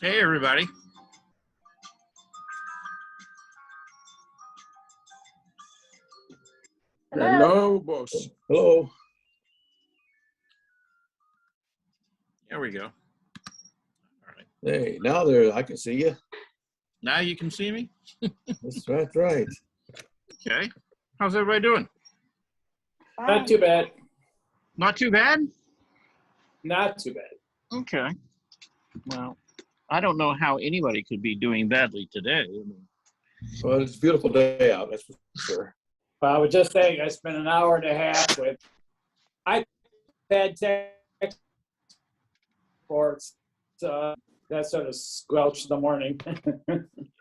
Hey, everybody. Hello, boss. Hello. There we go. All right. Hey, now I can see you. Now you can see me? That's right. Okay. How's everybody doing? Not too bad. Not too bad? Not too bad. Okay. Well, I don't know how anybody could be doing badly today. I mean, Well, it's a beautiful day out, that's for sure. Well, I was just saying, I spent an hour and a half with iPad tech sports. That sort of squelched the morning.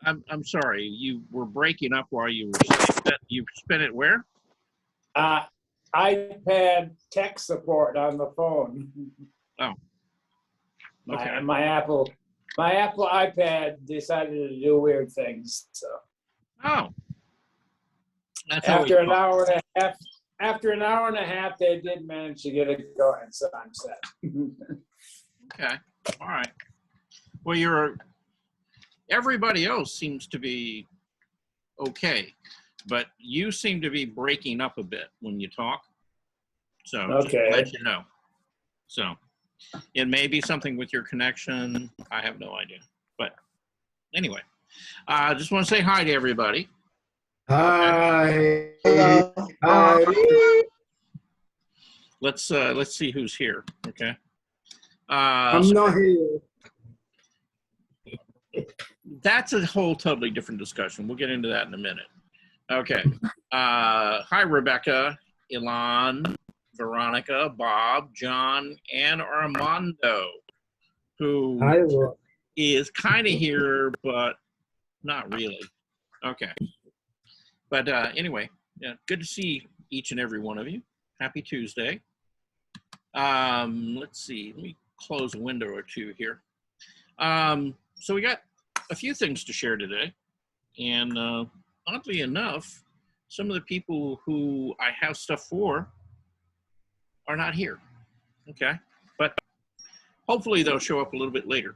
I'm sorry. You were breaking up while you were saying that. You spent it where? iPad tech support on the phone. Oh. Okay. My Apple iPad decided to do weird things. So Oh. That's after an hour and a half, they did manage to get it going. So I'm set. Okay. All right. Well, everybody else seems to be okay, but you seem to be breaking up a bit when you talk. So just to let you know. So it may be something with your connection. I have no idea. But anyway, I just want to say hi to everybody. Hi. Hello. Hi. Let's see who's here. Okay. I'm not here. That's a whole totally different discussion. We'll get into that in a minute. Okay. Hi, Rebecca, Ilan, Veronica, Bob, John, and Armando, who is kind of here, but not really. Okay. But anyway, yeah, good to see each and every one of you. Happy Tuesday. Let's see. Let me close a window or two here. So we got a few things to share today. And oddly enough, some of the people who I have stuff for are not here. Okay. But hopefully they'll show up a little bit later.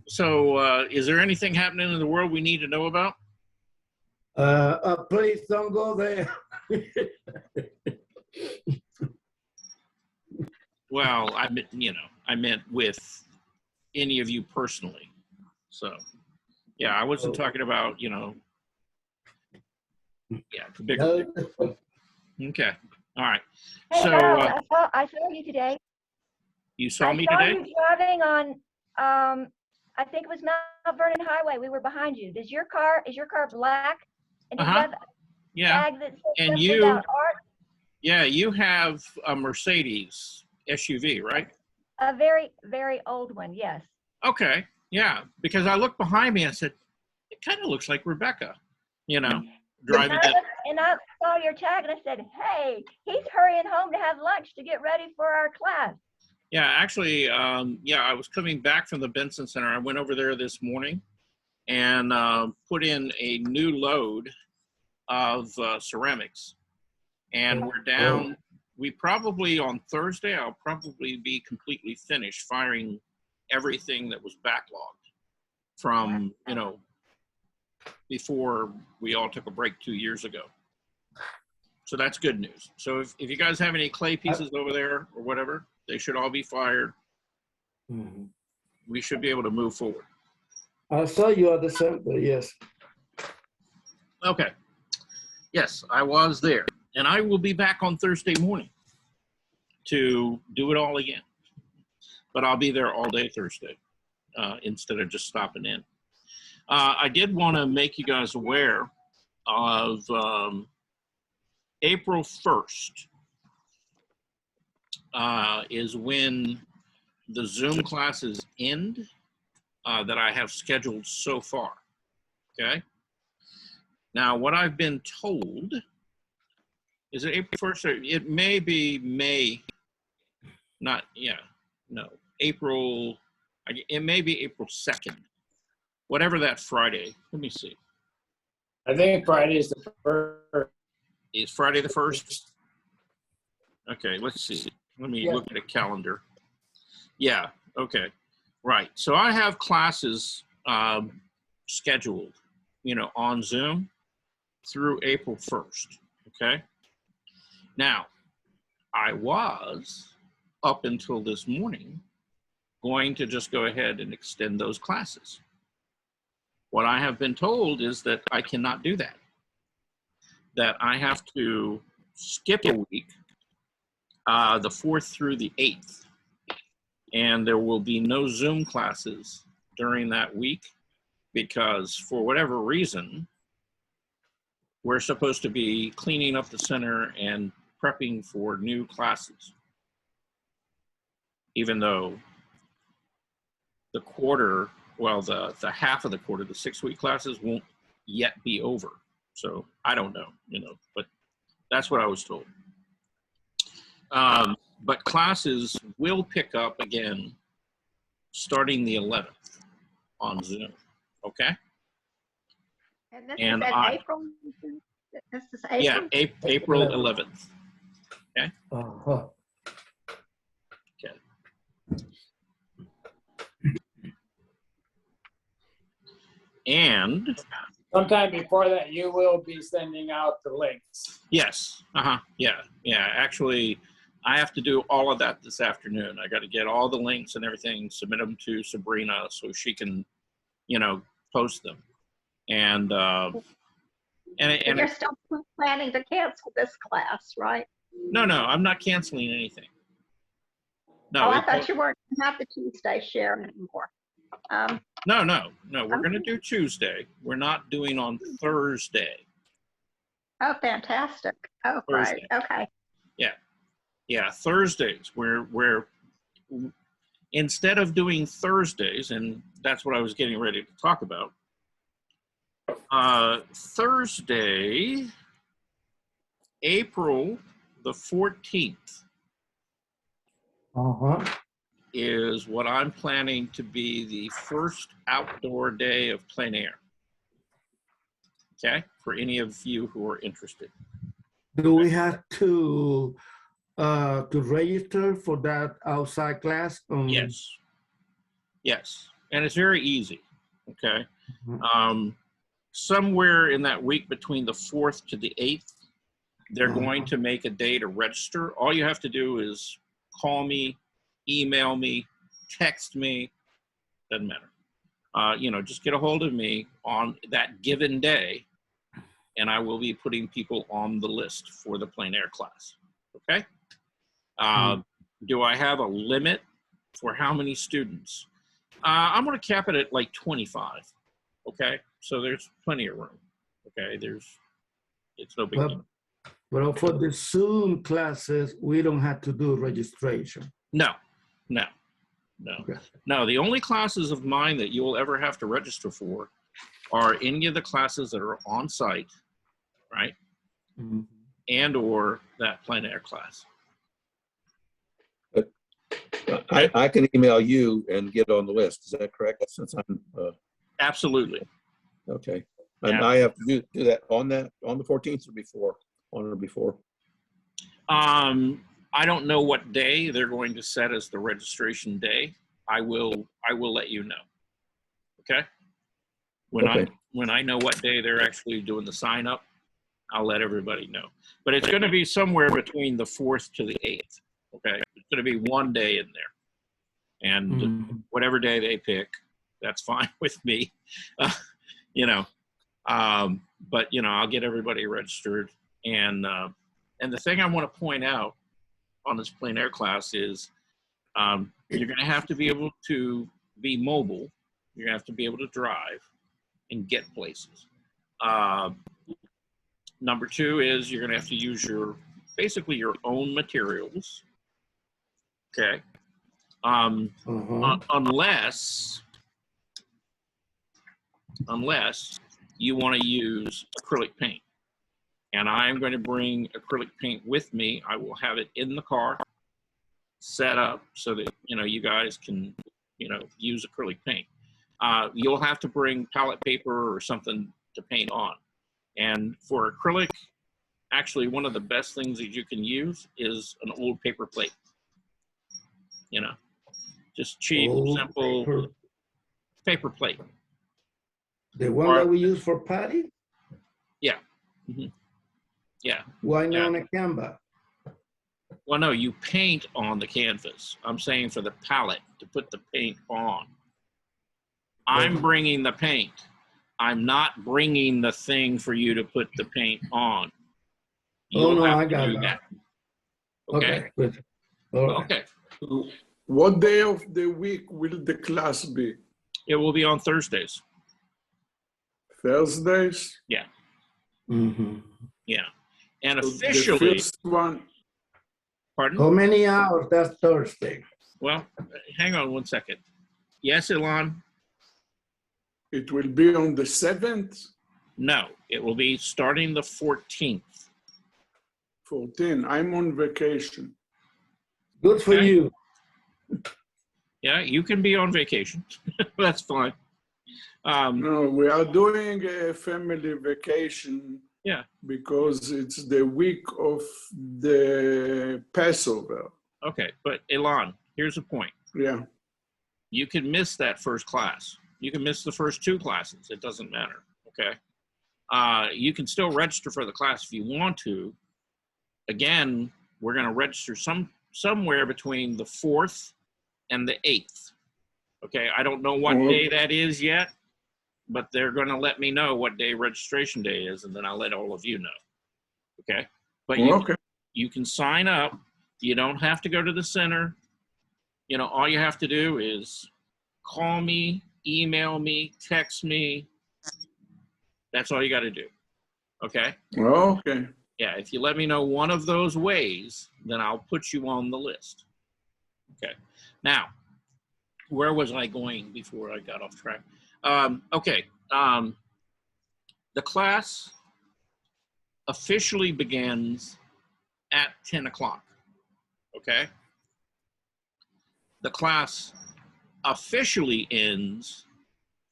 So is there anything happening in the world we need to know about? Please don't go there. Well, I meant with any of you personally. So, yeah, I wasn't talking about, the bigger. Okay. All right. Hey, so I saw you today. You saw me today? I saw you driving on, I think it was Mount Vernon Highway. We were behind you. Is your car black? And do you have a tag that says something about art? Yeah, you have a Mercedes SUV, right? A very, very old one, yes. Okay, yeah, because I looked behind me and I said, it kind of looks like Rebecca, driving it. And I saw your tag and I said, hey, he's hurrying home to have lunch to get ready for our class. Yeah, actually, I was coming back from the Benson Center. I went over there this morning and put in a new load of ceramics. And we're down, we probably on Thursday, I'll probably be completely finished firing everything that was backlogged from, before we all took a break 2 years ago. So that's good news. So if you guys have any clay pieces over there or whatever, they should all be fired. Mm-hmm. We should be able to move forward. I saw you at the center, yes. Okay. Yes, I was there. And I will be back on Thursday morning to do it all again. But I'll be there all day Thursday instead of just stopping in. I did want to make you guys aware of April 1st is when the Zoom classes end that I have scheduled so far. Okay. Now, what I've been told is it April 1st? It may be May. April. It may be April 2nd. Whatever that Friday. Let me see. I think Friday is the first. Is Friday the 1st? Okay, let's see. Let me look at a calendar. Yeah, okay. Right. So I have classes scheduled, on Zoom through April 1st. Okay. Now, I was, up until this morning, going to just go ahead and extend those classes. What I have been told is that I cannot do that. That I have to skip a week, the 4th through the 8th. And there will be no Zoom classes during that week because for whatever reason, we're supposed to be cleaning up the center and prepping for new classes. Even though the quarter, well, the half of the quarter, the 6-week classes won't yet be over. So I don't know, but that's what I was told. But classes will pick up again starting the 11th on Zoom, okay? And this is in April? This is April? Yeah, April 11th, okay? Uh-huh. Okay. And sometime before that, you will be sending out the links. yes, yeah. Actually, I have to do all of that this afternoon. I got to get all the links and everything, submit them to Sabrina so she can, post them. And you're still planning to cancel this class, right? No, I'm not canceling anything. No, I thought you weren't going to have the Tuesday share anymore. No. We're going to do Tuesday. We're not doing on Thursday. Oh, fantastic. Oh, Thursday. Right. Okay. Yeah, Thursdays. We're instead of doing Thursdays, and that's what I was getting ready to talk about. Thursday, April the 14th. Uh-huh. Is what I'm planning to be the first outdoor day of plein air. Okay, for any of you who are interested. Do we have to register for that outside class? Yes, and it's very easy. Okay, Mm-hmm. Somewhere in that week between the 4th to the 8th, they're going to make a day to register. All you have to do is call me, email me, text me, doesn't matter. Just get a hold of me on that given day, and I will be putting people on the list for the plein air class, okay? Do I have a limit for how many students? I'm gonna cap it at like 25, okay? So there's plenty of room, okay? It's no big deal. But for the Zoom classes, we don't have to do registration. No. Okay. No, the only classes of mine that you will ever have to register for are any of the classes that are on site, right? Mm-hmm. And or that plein air class. But I can email you and get on the list. Is that correct? Since I'm Absolutely. okay. And I have to do that on the 14th or before? On or before? I don't know what day they're going to set as the registration day. I will let you know. Okay? When I know what day they're actually doing the sign up, I'll let everybody know. But it's going to be somewhere between the 4th to the 8th. Okay? It's going to be one day in there. And whatever day they pick, that's fine with me. But I'll get everybody registered. And the thing I want to point out on this plein air class is you're going to have to be able to be mobile. You're going to have to be able to drive and get places. Number 2 is you're going to have to use basically your own materials. Okay. Unless you want to use acrylic paint. And I'm going to bring acrylic paint with me. I will have it in the car, set up so that, you guys can, use acrylic paint. You'll have to bring palette paper or something to paint on. And for acrylic, actually one of the best things that you can use is an old paper plate. You know, just cheap, simple paper plate. The one that we use for patty? Yeah. Mm-hmm. Yeah. Why not on a canvas? Well, no, you paint on the canvas. I'm saying for the palette to put the paint on. I'm bringing the paint. I'm not bringing the thing for you to put the paint on. You'll have to do that. Okay. Good. All right. Okay. What day of the week will the class be? It will be on Thursdays. Thursdays? Yeah. Mm-hmm. Yeah. And So officially, the first one, pardon? How many hours? That's Thursday. Well, hang on one second. Yes, Ilan? it will be on the 7th, No, it will be starting the 14th. 14. I'm on vacation. Good for Okay. you. Yeah, you can be on vacation. That's fine. No, we are doing a family vacation. Yeah. Because it's the week of the Passover. Okay, but Ilan, here's the point. Yeah. You can miss that first class. You can miss the first 2 classes. It doesn't matter, okay? You can still register for the class if you want to. Again, we're going to register somewhere between the 4th and the 8th, okay? I don't know what day that is yet, but they're going to let me know what day registration day is, and then I'll let all of you know, okay? But you can sign up. You don't have to go to the center. You know, all you have to do is call me, email me, text me. That's all you got to do, okay? Okay. Yeah, if you let me know one of those ways, then I'll put you on the list. Okay. Now, where was I going before I got off track? Okay. The class officially begins at 10 o'clock. Okay. The class officially ends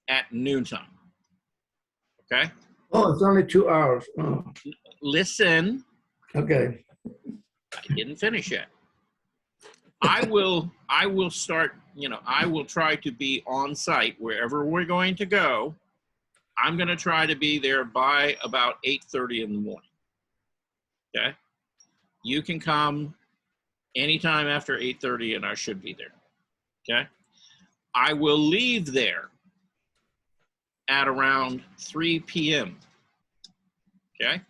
at noontime. Okay. Oh, it's only 2 hours. Oh. Listen. Okay. I didn't finish yet. I will start, you know, I will try to be on site wherever we're going to go. I'm going to try to be there by about 8:30 in the morning. Okay. You can come anytime after 8:30 and I should be there. Okay. I will leave there at around 3 p.m. Okay.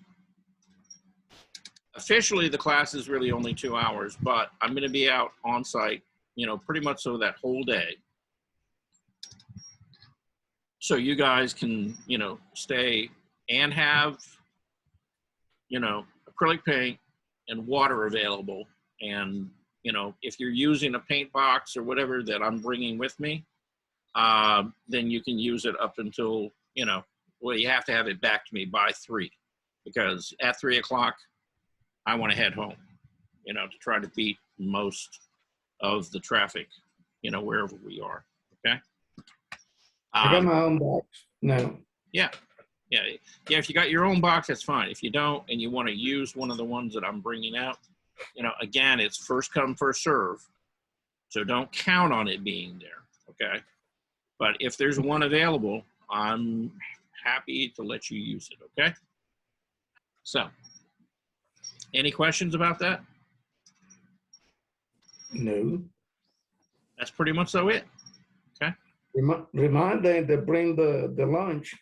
Officially, the class is really only 2 hours, but I'm going to be out on site, you know, pretty much so that whole day. So you guys can, you know, stay and have, you know, acrylic paint and water available. And, you know, if you're using a paint box or whatever that I'm bringing with me, then you can use it up until, you know, well, you have to have it back to me by 3, because at 3 o'clock, I want to head home, you know, to try to beat most of the traffic, you know, wherever we are. Okay. I got my own box now. Yeah. If you got your own box, that's fine. If you don't, and you want to use one of the ones that I'm bringing out, you know, again, it's first come, first serve. So don't count on it being there. Okay. But if there's one available, I'm happy to let you use it. Okay. So, any questions about that? No. That's pretty much so it. Okay. Remind them to bring the lunch.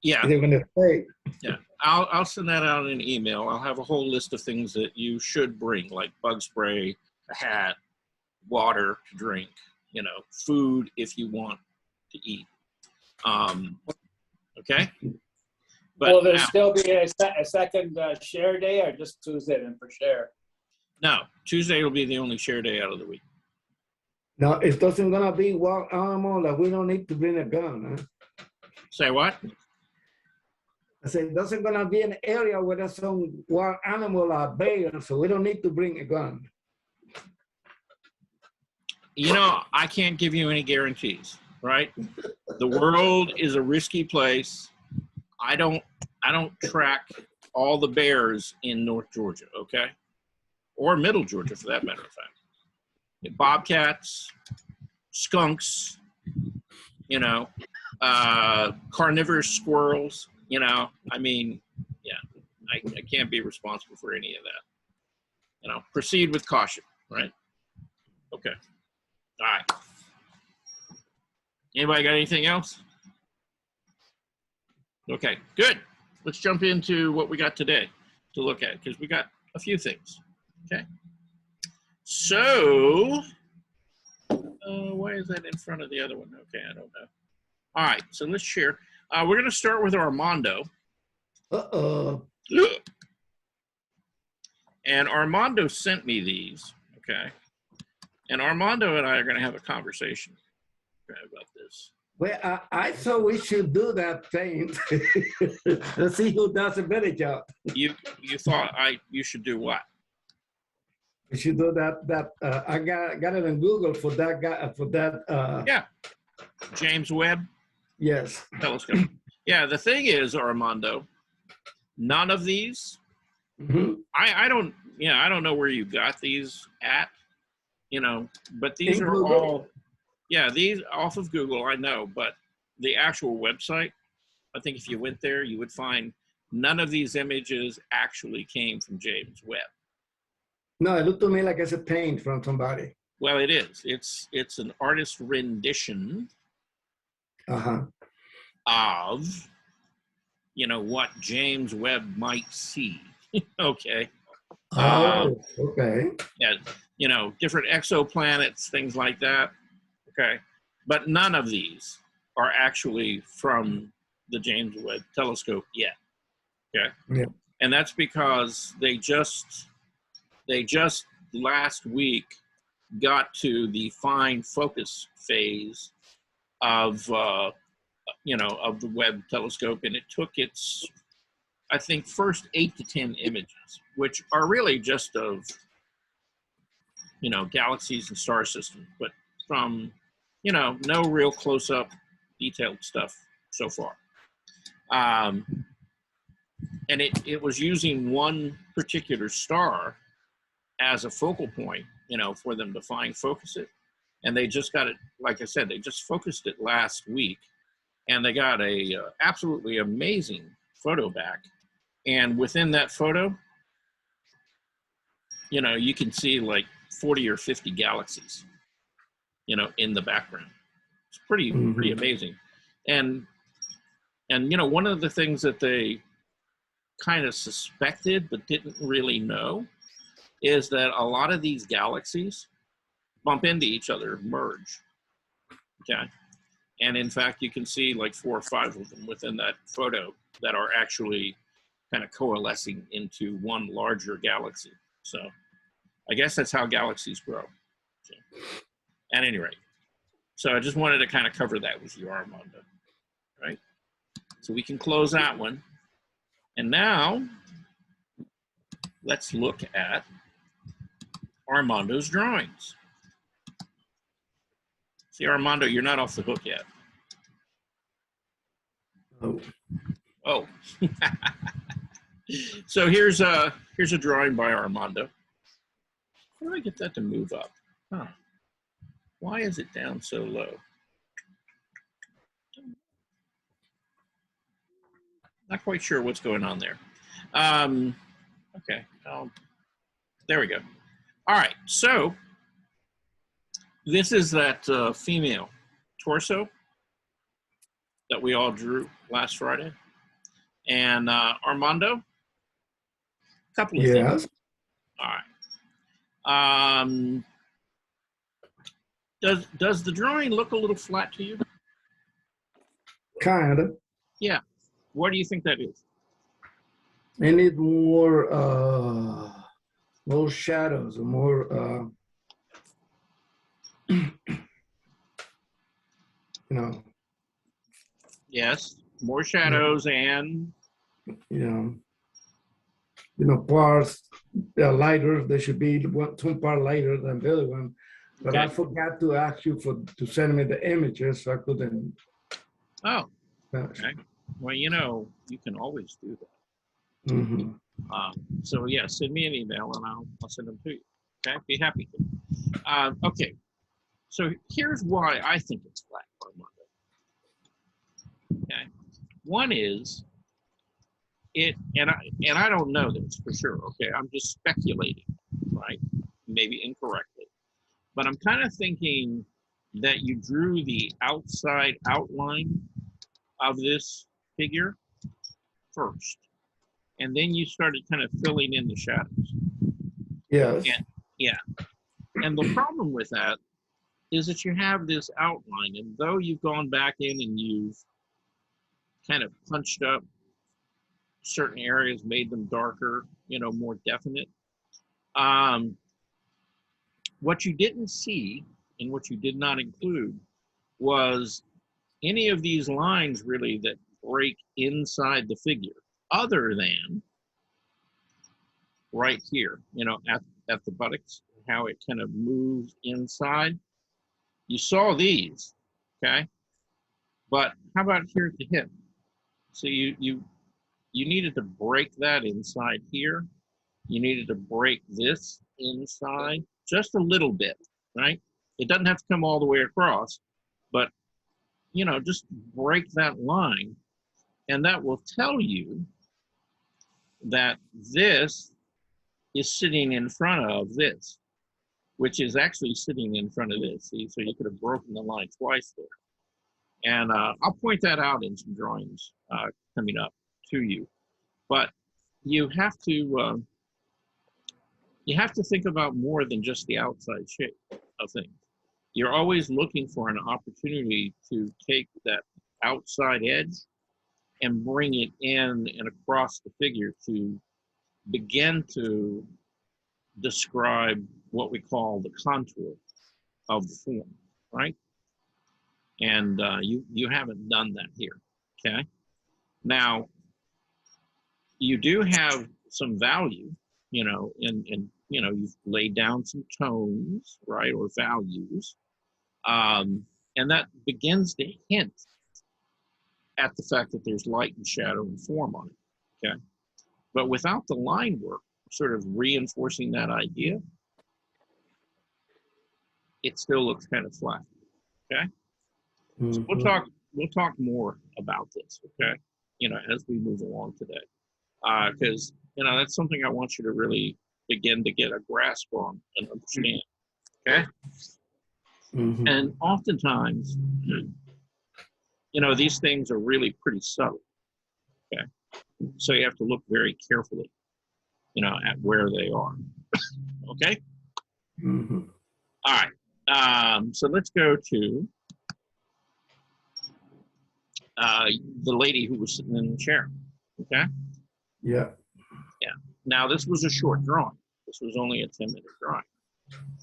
Yeah. They're gonna stay. Yeah. I'll send that out in an email. I'll have a whole list of things that you should bring, like bug spray, a hat, water to drink, you know, food if you want to eat. Okay. But will there still be a second share day, or just Tuesday then for share? No, Tuesday will be the only share day out of the week. No, it doesn't gonna be wild animal that we don't need to bring a gun. Huh? Say what? I said, it doesn't gonna be an area where there's some wild animal or bear, so we don't need to bring a gun. You know, I can't give you any guarantees, right? The world is a risky place. I don't track all the bears in North Georgia, okay? Or Middle Georgia, for that matter of fact. Bobcats, skunks, you know, carnivorous squirrels, you know, I mean, yeah, I can't be responsible for any of that. You know, proceed with caution, right? Okay. All right. Anybody got anything else? Okay, good. Let's jump into what we got today to look at, because we got a few things. Okay. So, why is that in front of the other one? Okay, I don't know. All right, so let's share. We're going to start with Armando. Uh-oh. And Armando sent me these, okay? And Armando and I are going to have a conversation about this. Well, I thought we should do that thing. Let's see who does a better job. You thought you should do what? We should do that. I got it on Google for that guy, for that. Yeah. James Webb? Yes. Telescope. Yeah, the thing is, Armando, none of these, I don't know where you got these at, you know, but these are all, yeah, these off of Google, I know, but the actual website, I think if you went there, you would find none of these images actually came from James Webb. No, it looked to me like it's a paint from somebody. Well, it is. It's an artist rendition of, you know, what James Webb might see. Okay. Okay. Yeah, you know, different exoplanets, things like that. Okay. But none of these are actually from the James Webb Telescope yet. Okay. Yeah. And that's because they just last week got to the fine focus phase of you know, of the Webb telescope, and it took its, I think, first 8 to 10 images, which are really just of, you know, galaxies and star systems, but from, you know, no real close-up detailed stuff so far. And it was using one particular star as a focal point, you know, for them to fine focus it. And they just got it, like I said, they just focused it last week, and they got a absolutely amazing photo back. And within that photo, you know, you can see like 40 or 50 galaxies, you know, in the background. It's pretty amazing. And you know, one of the things that they kind of suspected but didn't really know is that a lot of these galaxies bump into each other, merge. Okay. And in fact, you can see like 4 or 5 of them within that photo that are actually kind of coalescing into one larger galaxy. So I guess that's how galaxies grow. Okay. At any rate, so I just wanted to kind of cover that with you, Armando, right? So we can close that one. And now let's look at Armando's drawings. See, Armando, you're not off the hook yet. Oh. So here's a drawing by Armando. How do I get that to move up? Huh. Why is it down so low? Not quite sure what's going on there. Okay. There we go. All right. So this is that female torso that we all drew last Friday. And Armando, a couple of things. All right. Does the drawing look a little flat to you? Kind of. Yeah. What do you think that is? I need more shadows, more you know. Yes, more shadows and you know, parts lighter. They should be one part lighter than the other one. But okay. I forgot to ask you to send me the images, so I couldn't. Oh. Okay. Well, you know, you can always do that. Mm-hmm. So yeah, send me an email and I'll send them to you. Okay, be happy to. Okay, so here's why I think it's flat, Armando. Okay, one is and I don't know this for sure. Okay, I'm just speculating, right? Maybe incorrectly, but I'm kind of thinking that you drew the outside outline of this figure first, and then you started kind of filling in the shadows. Yes. And yeah, and the problem with that is that you have this outline, and though you've gone back in and you've kind of punched up certain areas, made them darker, you know, more definite, what you didn't see and what you did not include was any of these lines really that break inside the figure, other than right here, you know, at the buttocks, how it kind of moves inside. You saw these, okay? But how about here at the hip? So you needed to break that inside here. You needed to break this inside just a little bit, right? It doesn't have to come all the way across, but you know, just break that line, and that will tell you that this is sitting in front of this, which is actually sitting in front of this. See, so you could have broken the line twice there. And I'll point that out in some drawings coming up to you. But you have to think about more than just the outside shape of things. You're always looking for an opportunity to take that outside edge and bring it in and across the figure to begin to describe what we call the contour of the form, right? And you haven't done that here, okay? Now, you do have some value, you know, and you know, you've laid down some tones, right, or values, and that begins to hint at the fact that there's light and shadow and form on it, okay? But without the line work, sort of reinforcing that idea, it still looks kind of flat, okay? Mm-hmm. So we'll talk more about this, okay? You know, as we move along today, because you know that's something I want you to really begin to get a grasp on and understand, okay? Mm-hmm. And oftentimes, you know, these things are really pretty subtle, okay? So you have to look very carefully, you know, at where they are, okay? Mm-hmm. All right, so let's go to the lady who was sitting in the chair, okay? Yeah. Yeah. Now, this was a short drawing. This was only a 10-minute drawing.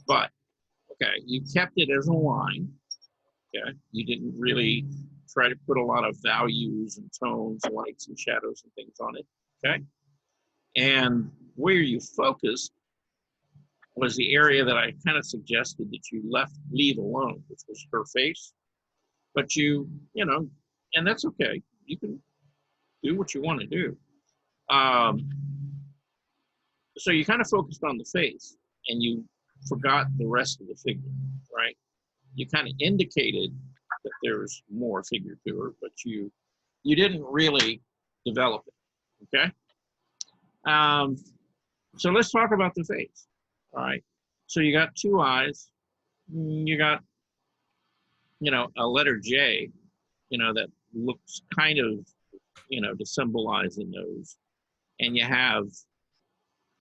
But, okay, you kept it as a line, okay? You didn't really try to put a lot of values and tones, lights and shadows and things on it, okay? And where you focused was the area that I kind of suggested that you leave alone, which was her face. But you know, and that's okay. You can do what you want to do. So you kind of focused on the face and you forgot the rest of the figure, right? You kind of indicated that there's more figure to her, but you didn't really develop it, okay? So let's talk about the face, all right? So you got two eyes, you got, you know, a letter J, you know, that looks kind of, you know, to symbolize a nose, and you have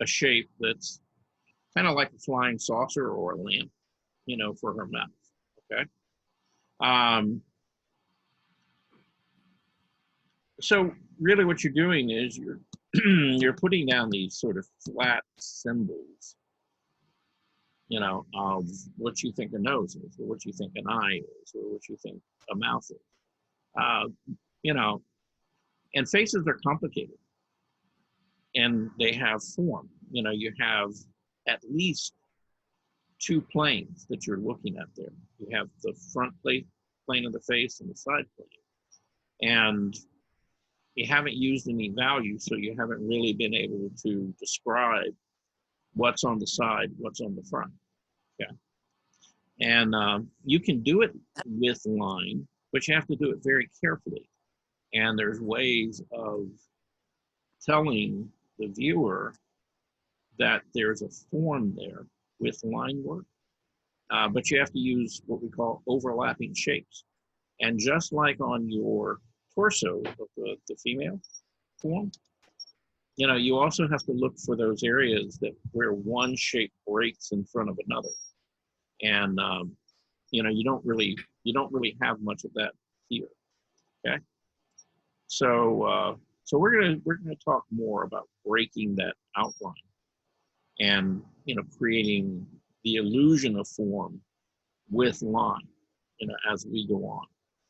a shape that's kind of like a flying saucer or a lamp, you know, for her mouth, okay? So really what you're doing is you're you're putting down these sort of flat symbols, you know, of what you think a nose is, or what you think an eye is, or what you think a mouth is. You know, and faces are complicated, and they have form. You know, you have at least two planes that you're looking at there. You have the front plane of the face and the side plane. And you haven't used any value, so you haven't really been able to describe what's on the side, what's on the front. Okay. And you can do it with line, but you have to do it very carefully. And there's ways of telling the viewer that there's a form there with line work, but you have to use what we call overlapping shapes. And just like on your torso of the female form, you know, you also have to look for those areas that where one shape breaks in front of another. And you know, you don't really have much of that here. Okay. So so we're gonna talk more about breaking that outline and, you know, creating the illusion of form with line, you know, as we go on.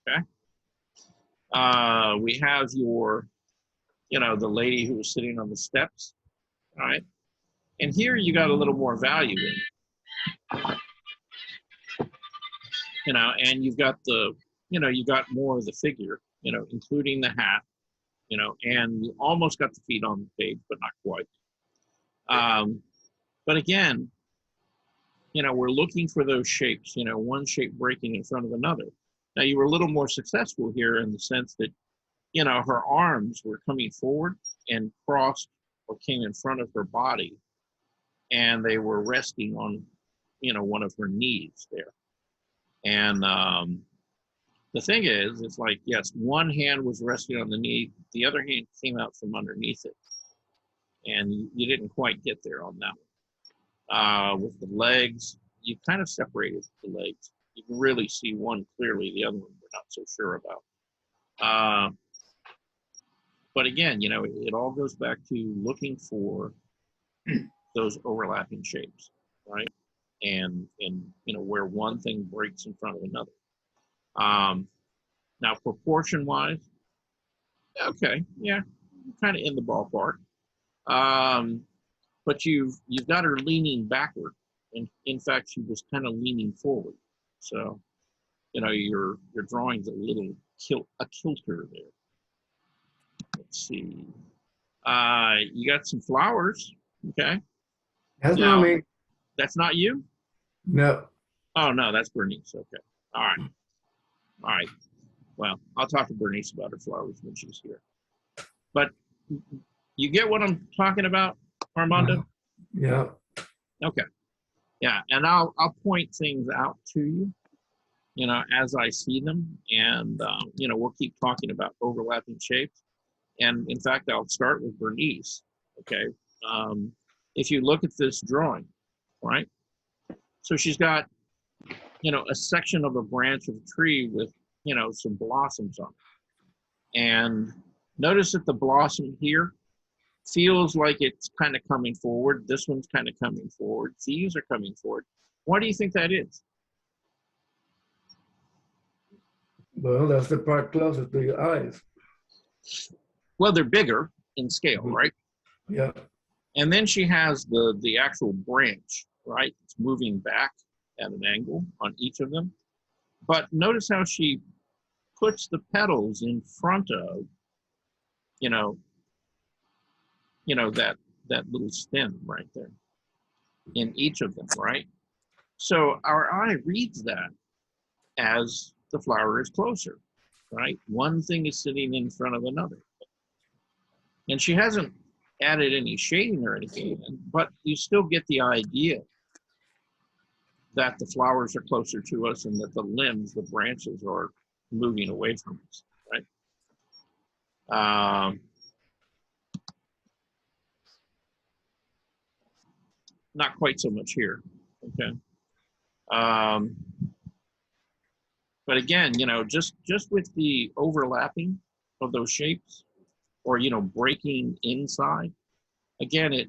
Okay. We have your, you know, the lady who was sitting on the steps. All right. And here you got a little more value in, you know, and you've got the, you know, you got more of the figure, you know, including the hat, you know, and you almost got the feet on the page, but not quite. But again, you know, we're looking for those shapes, you know, one shape breaking in front of another. Now, you were a little more successful here in the sense that, you know, her arms were coming forward and crossed or came in front of her body, and they were resting on, you know, one of her knees there. And the thing is, it's like, yes, one hand was resting on the knee, the other hand came out from underneath it. And you didn't quite get there on that one. With the legs, you kind of separated the legs. You can really see one clearly, the other one we're not so sure about. But again, you know, it all goes back to looking for those overlapping shapes, right? And you know, where one thing breaks in front of another. Now, proportion-wise, okay, yeah, kind of in the ballpark. But you've got her leaning backward, and in fact, she was kind of leaning forward. So, you know, your drawing's a little kilter there. Let's see. You got some flowers, okay? That's not me. That's not you? No. Oh, no, that's Bernice. Okay. All right. All right. Well, I'll talk to Bernice about her flowers when she's here. But you get what I'm talking about, Armando? Yeah. Okay. Yeah, and I'll point things out to you, you know, as I see them. And, you know, we'll keep talking about overlapping shapes. And in fact, I'll start with Bernice, okay? If you look at this drawing, right? So she's got, you know, a section of a branch of a tree with, you know, some blossoms on it. And notice that the blossom here feels like it's kind of coming forward. This one's kind of coming forward. These are coming forward. What do you think that is? Well, that's the part closer to your eyes. Well, they're bigger in scale, right? Yeah. And then she has the actual branch, right? It's moving back at an angle on each of them. But notice how she puts the petals in front of, you know, that little stem right there in each of them, right? So our eye reads that as the flower is closer, right? One thing is sitting in front of another. And she hasn't added any shading or anything, but you still get the idea that the flowers are closer to us and that the limbs, the branches, are moving away from us, right? Not quite so much here, okay? But again, you know, just with the overlapping of those shapes, or, you know, breaking inside, again, it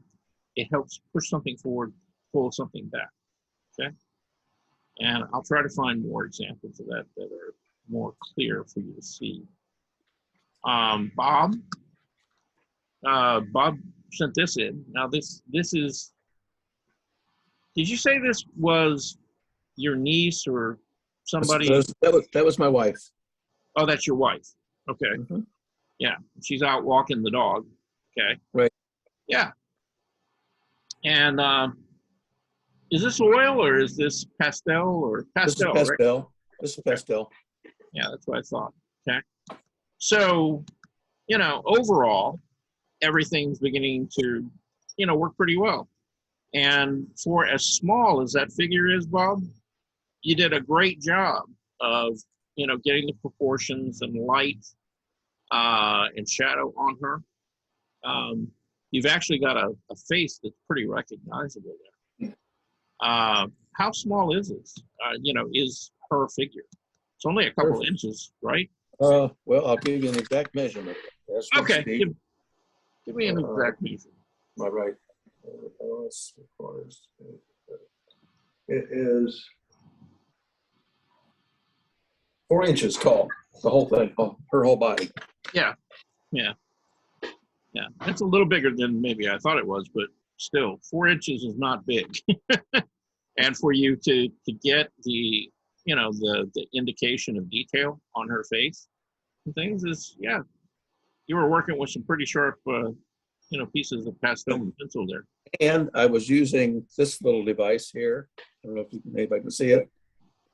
helps push something forward, pull something back, okay? And I'll try to find more examples of that that are more clear for you to see. Bob sent this in. Now this is, did you say this was your niece or somebody? That was my wife. Oh, that's your wife. Okay. Mm-hmm. Yeah, she's out walking the dog. Okay. Right. Yeah. And is this oil or is this pastel or pastel? This is pastel. Right? This is pastel. Yeah, that's what I thought. Okay. So, overall, everything's beginning to, work pretty well. And for as small as that figure is, Bob, you did a great job of, getting the proportions and light and shadow on her. You've actually got a face that's pretty recognizable there. How small is this? Is her figure? It's only a couple inches, right? Well, I'll give you an exact measurement. Okay, give me an exact measurement. Am I right? It is 4 inches tall, the whole thing, her whole body. Yeah. It's a little bigger than maybe I thought it was, but still, 4 inches is not big. And for you to get the the indication of detail on her face and things is, you were working with some pretty sharp pieces of pastel and pencil there. And I was using this little device here. I don't know if anybody can see it.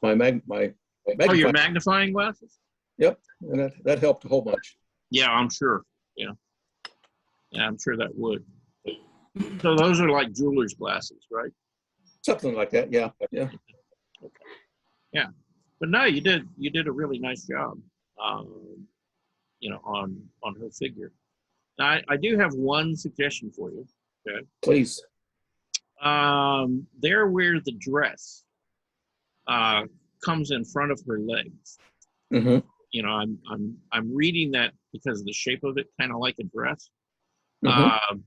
My magnifying. Oh, your magnifying glasses? Yep, and that helped a whole bunch. Yeah, I'm sure. Yeah, I'm sure that would. So those are like jeweler's glasses, right? Something like that. Yeah. Okay. Yeah, but no, you did a really nice job. On her figure. Now, I do have one suggestion for you. Okay. Please. There where the dress comes in front of her legs. Mm-hmm. I'm reading that because of the shape of it, kind of like a dress. Mm-hmm.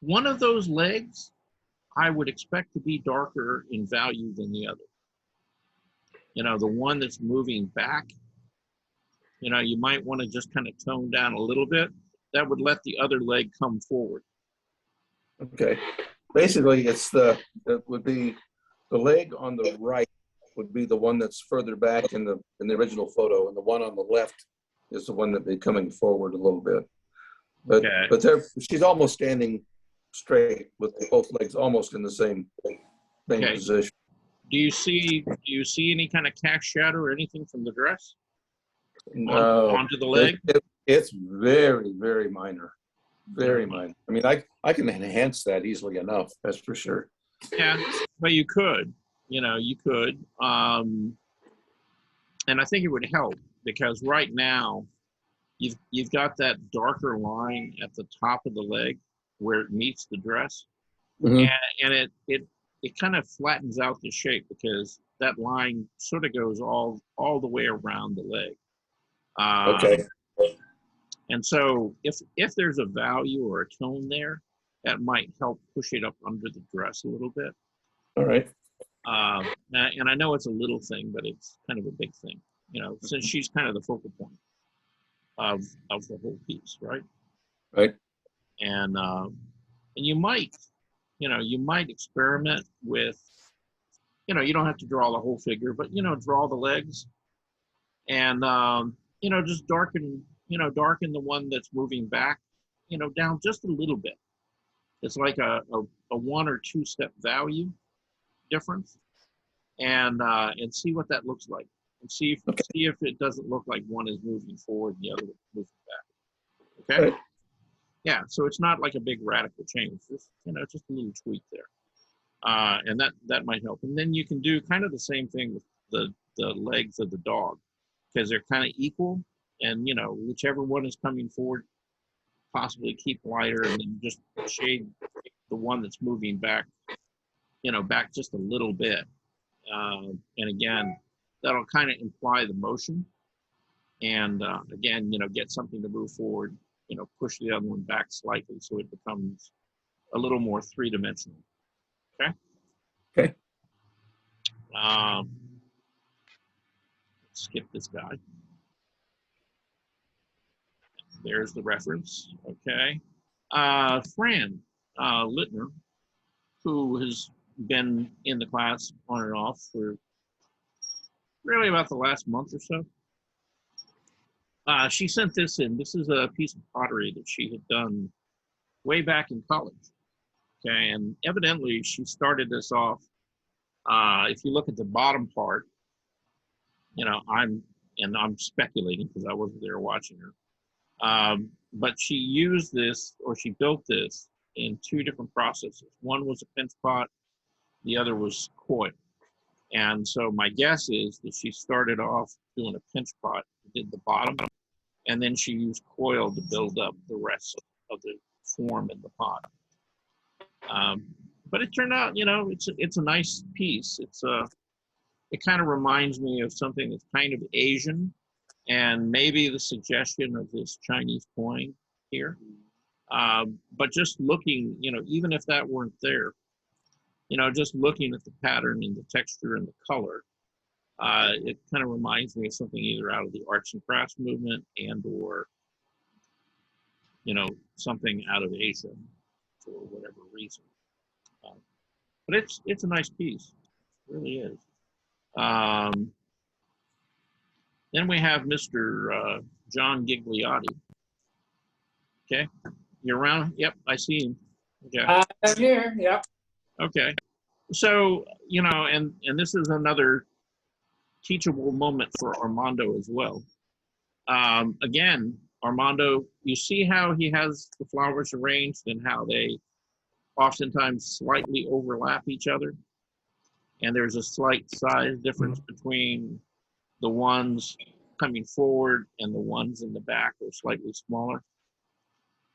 One of those legs, I would expect to be darker in value than the other. The one that's moving back, you might want to just kind of tone down a little bit. That would let the other leg come forward. Okay. Basically, it would be the leg on the right would be the one that's further back in the original photo, and the one on the left is the one that be coming forward a little bit. But Okay. but she's almost standing straight with both legs almost in the same position. Do you see any kind of cast shadow or anything from the dress onto the leg? It's very, very minor. Very minor. I mean, I can enhance that easily enough. That's for sure. Yeah, but you could. You could. And I think it would help because right now you've got that darker line at the top of the leg where it meets the dress, mm-hmm. and it kind of flattens out the shape because that line sort of goes all the way around the leg. Okay. And so if there's a value or a tone there, that might help push it up under the dress a little bit. All right. And I know it's a little thing, but it's kind of a big thing, since she's kind of the focal point of the whole piece, right? Right. And you might experiment with, you don't have to draw the whole figure, but draw the legs, and just darken the one that's moving back, down just a little bit. It's like a 1 or 2 step value difference, and see what that looks like, and see if it doesn't look like one is moving forward and the other is moving back. Okay. Right. Yeah, so it's not like a big radical change. Just just a little tweak there, and that might help. And then you can do kind of the same thing with the legs of the dog, because they're kind of equal, and whichever one is coming forward, possibly keep lighter, and then just shade the one that's moving back, back just a little bit. And again, that'll kind of imply the motion, and again, get something to move forward. Push the other one back slightly so it becomes a little more 3-dimensional. Okay. Okay. Skip this guy. There's the reference. Okay. Fran Littner, who has been in the class on and off for really about the last month or so. She sent this in. This is a piece of pottery that she had done way back in college. Okay, and evidently she started this off. If you look at the bottom part, I'm speculating because I wasn't there watching her. But she used this, or she built this in two different processes. One was a pinch pot, the other was coil. And so my guess is that she started off doing a pinch pot, did the bottom, and then she used coil to build up the rest of the form in the pot. But it turned out, it's a nice piece. It kind of reminds me of something that's kind of Asian, and maybe the suggestion of this Chinese coin here. But just looking, even if that weren't there, just looking at the pattern and the texture and the color, it kind of reminds me of something either out of the arts and crafts movement or, something out of Asia for whatever reason. But it's a nice piece. It really is. Then we have Mr. John Gigliotti. Okay, you're around? Yep, I see him. Okay. I'm here. Yep. Okay. So, and this is another teachable moment for Armando as well. Again, Armando, you see how he has the flowers arranged and how they oftentimes slightly overlap each other? And there's a slight size difference between the ones coming forward and the ones in the back are slightly smaller,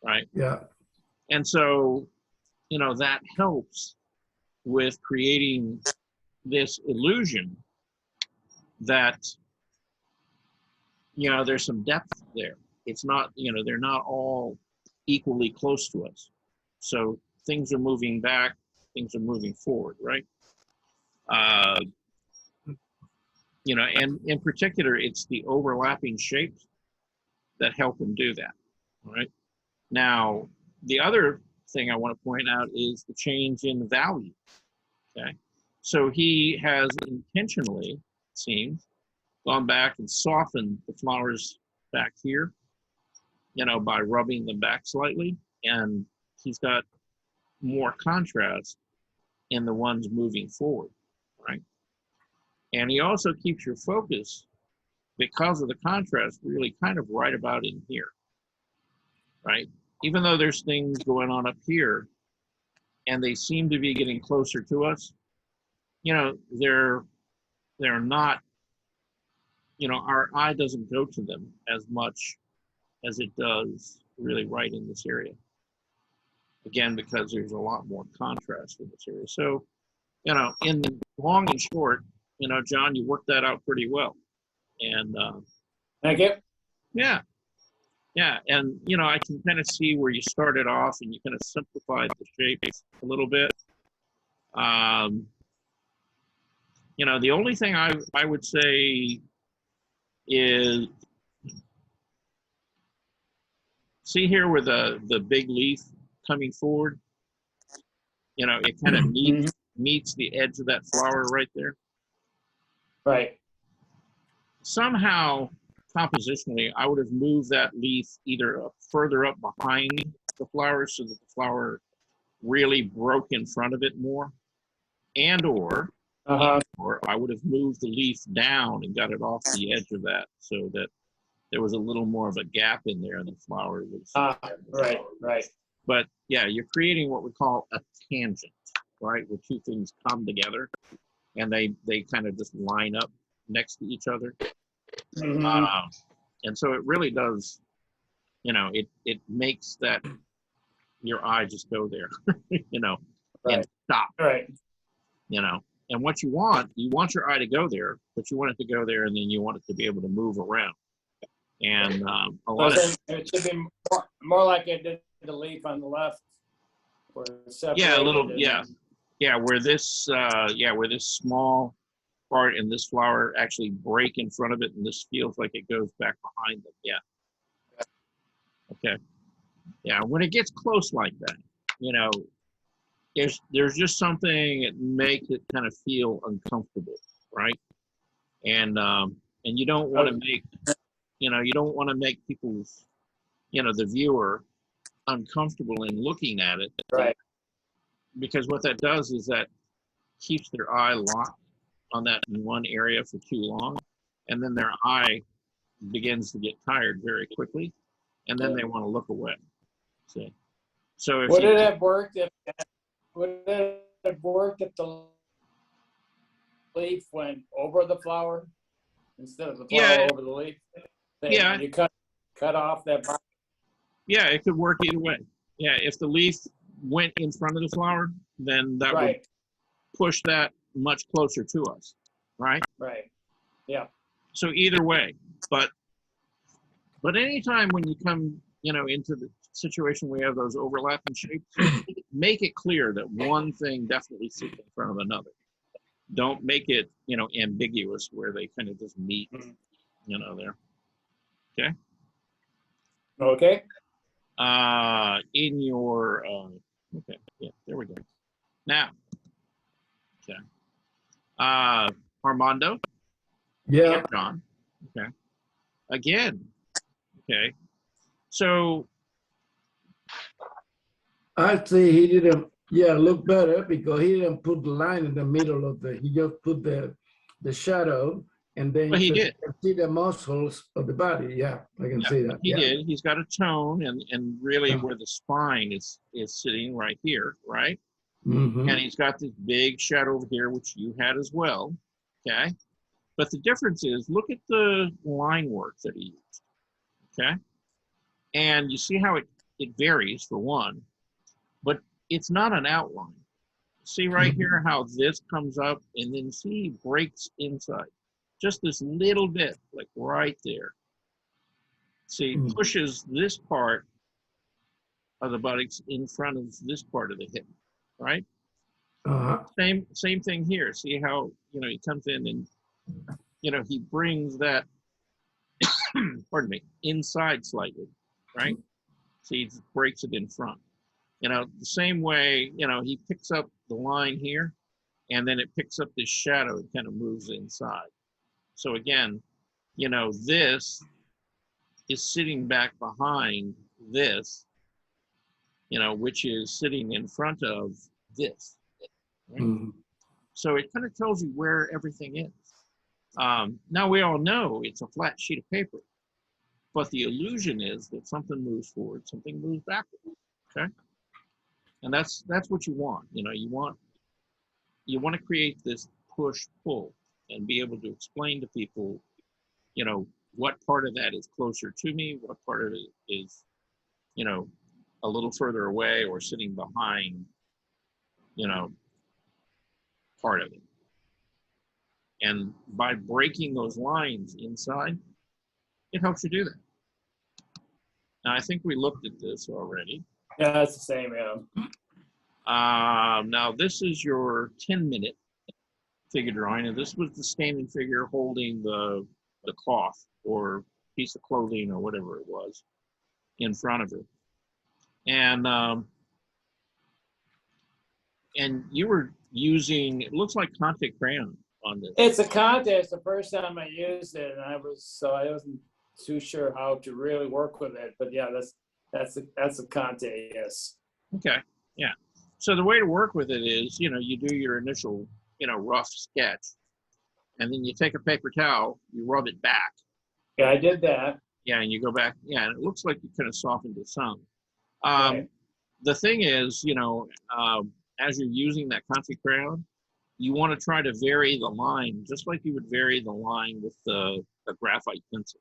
right? Yeah. And so, that helps with creating this illusion that, there's some depth there. It's not, they're not all equally close to us. So things are moving back, things are moving forward, right? And in particular, it's the overlapping shapes that help him do that, all right? Now, the other thing I want to point out is the change in value, okay? So he has intentionally, it seems, gone back and softened the flowers back here, by rubbing them back slightly, and he's got more contrast in the ones moving forward, right? And he also keeps your focus, because of the contrast, really kind of right about in here, right? Even though there's things going on up here and they seem to be getting closer to us, they're not, our eye doesn't go to them as much as it does really right in this area. Again, because there's a lot more contrast in this area. So, in long and short, John, you worked that out pretty well. And Thank you. Yeah. Yeah. And, I can kind of see where you started off and you kind of simplified the shapes a little bit. The only thing I would say is, see here where the big leaf coming forward, it kind of meets the edge of that flower right there. Right. Somehow, compositionally, I would have moved that leaf either further up behind the flower so that the flower really broke in front of it more, or I would have moved the leaf down and got it off the edge of that so that there was a little more of a gap in there and the flower was. Right. But yeah, you're creating what we call a tangent, right? Where two things come together and they kind of just line up next to each other. And so it really does, it makes that your eye just go there, and stop. Right. And what you want your eye to go there, but you want it to go there and then you want it to be able to move around. And a lot of it should be more like it did the leaf on the left. Where a little, where this small part and this flower actually break in front of it, and this feels like it goes back behind them. Yeah. Okay. Yeah, when it gets close like that, there's just something that makes it kind of feel uncomfortable, right? And you don't want to make you don't want to make people's, the viewer uncomfortable in looking at it. Right. Because what that does is that keeps their eye locked on that one area for too long. And then their eye begins to get tired very quickly. And then they want to look away. See? So if would it have worked if the leaf went over the flower instead of the flower over the leaf? Yeah. You cut off that part. Yeah, it could work either way. Yeah, if the leaf went in front of the flower, then that would push that much closer to us, right? Right. Yeah. So either way, but anytime when you come, into the situation where we have those overlapping shapes, make it clear that one thing definitely sits in front of another. Don't make it, ambiguous where they kind of just meet, there. Okay. Okay. In your, okay, yeah, there we go. Now, okay. Armando. Yeah. And John. Okay. Again. Okay. So. I'd say he didn't, look better because he didn't put the line in the middle of he just put the shadow, and then he did. You can see the muscles of the body. Yeah, I can see that. He did. He's got a tone, and really where the spine is sitting right here, right? Mm-hmm. And he's got this big shadow over here, which you had as well. Okay. But the difference is, look at the line work that he used. Okay. And you see how it varies for one, but it's not an outline. See right here how this comes up, and then see he breaks inside. Just this little bit, like right there. See, pushes this part of the buttocks in front of this part of the hip, right? Same thing here. See how, he comes in and, he brings that, pardon me, inside slightly, right? See, he breaks it in front. The same way, he picks up the line here, and then it picks up this shadow and kind of moves inside. So again, this is sitting back behind this, which is sitting in front of this. Right? So it kind of tells you where everything is. Now we all know it's a flat sheet of paper, but the illusion is that something moves forward, something moves backward. Okay, and that's what you want. You want to create this push-pull and be able to explain to people, what part of that is closer to me, what part of it is, a little further away or sitting behind, part of it. And by breaking those lines inside, it helps you do that. Now, I think we looked at this already. Yeah, it's the same, yeah. Now, this is your 10-minute figure drawing, and this was the standing figure holding the cloth or piece of clothing or whatever it was in front of her. And you were using, it looks like Conte crayon on this. It's a Conte. It's the first time I used it, and I wasn't too sure how to really work with it. But yeah, that's a Conte, yes. Okay, yeah. So the way to work with it is, you do your initial, rough sketch, and then you take a paper towel, you rub it back. Yeah, I did that. Yeah, and you go back. Yeah, and it looks like you kind of softened it some. Right. The thing is, as you're using that Conte crayon, you want to try to vary the line, just like you would vary the line with the graphite pencil.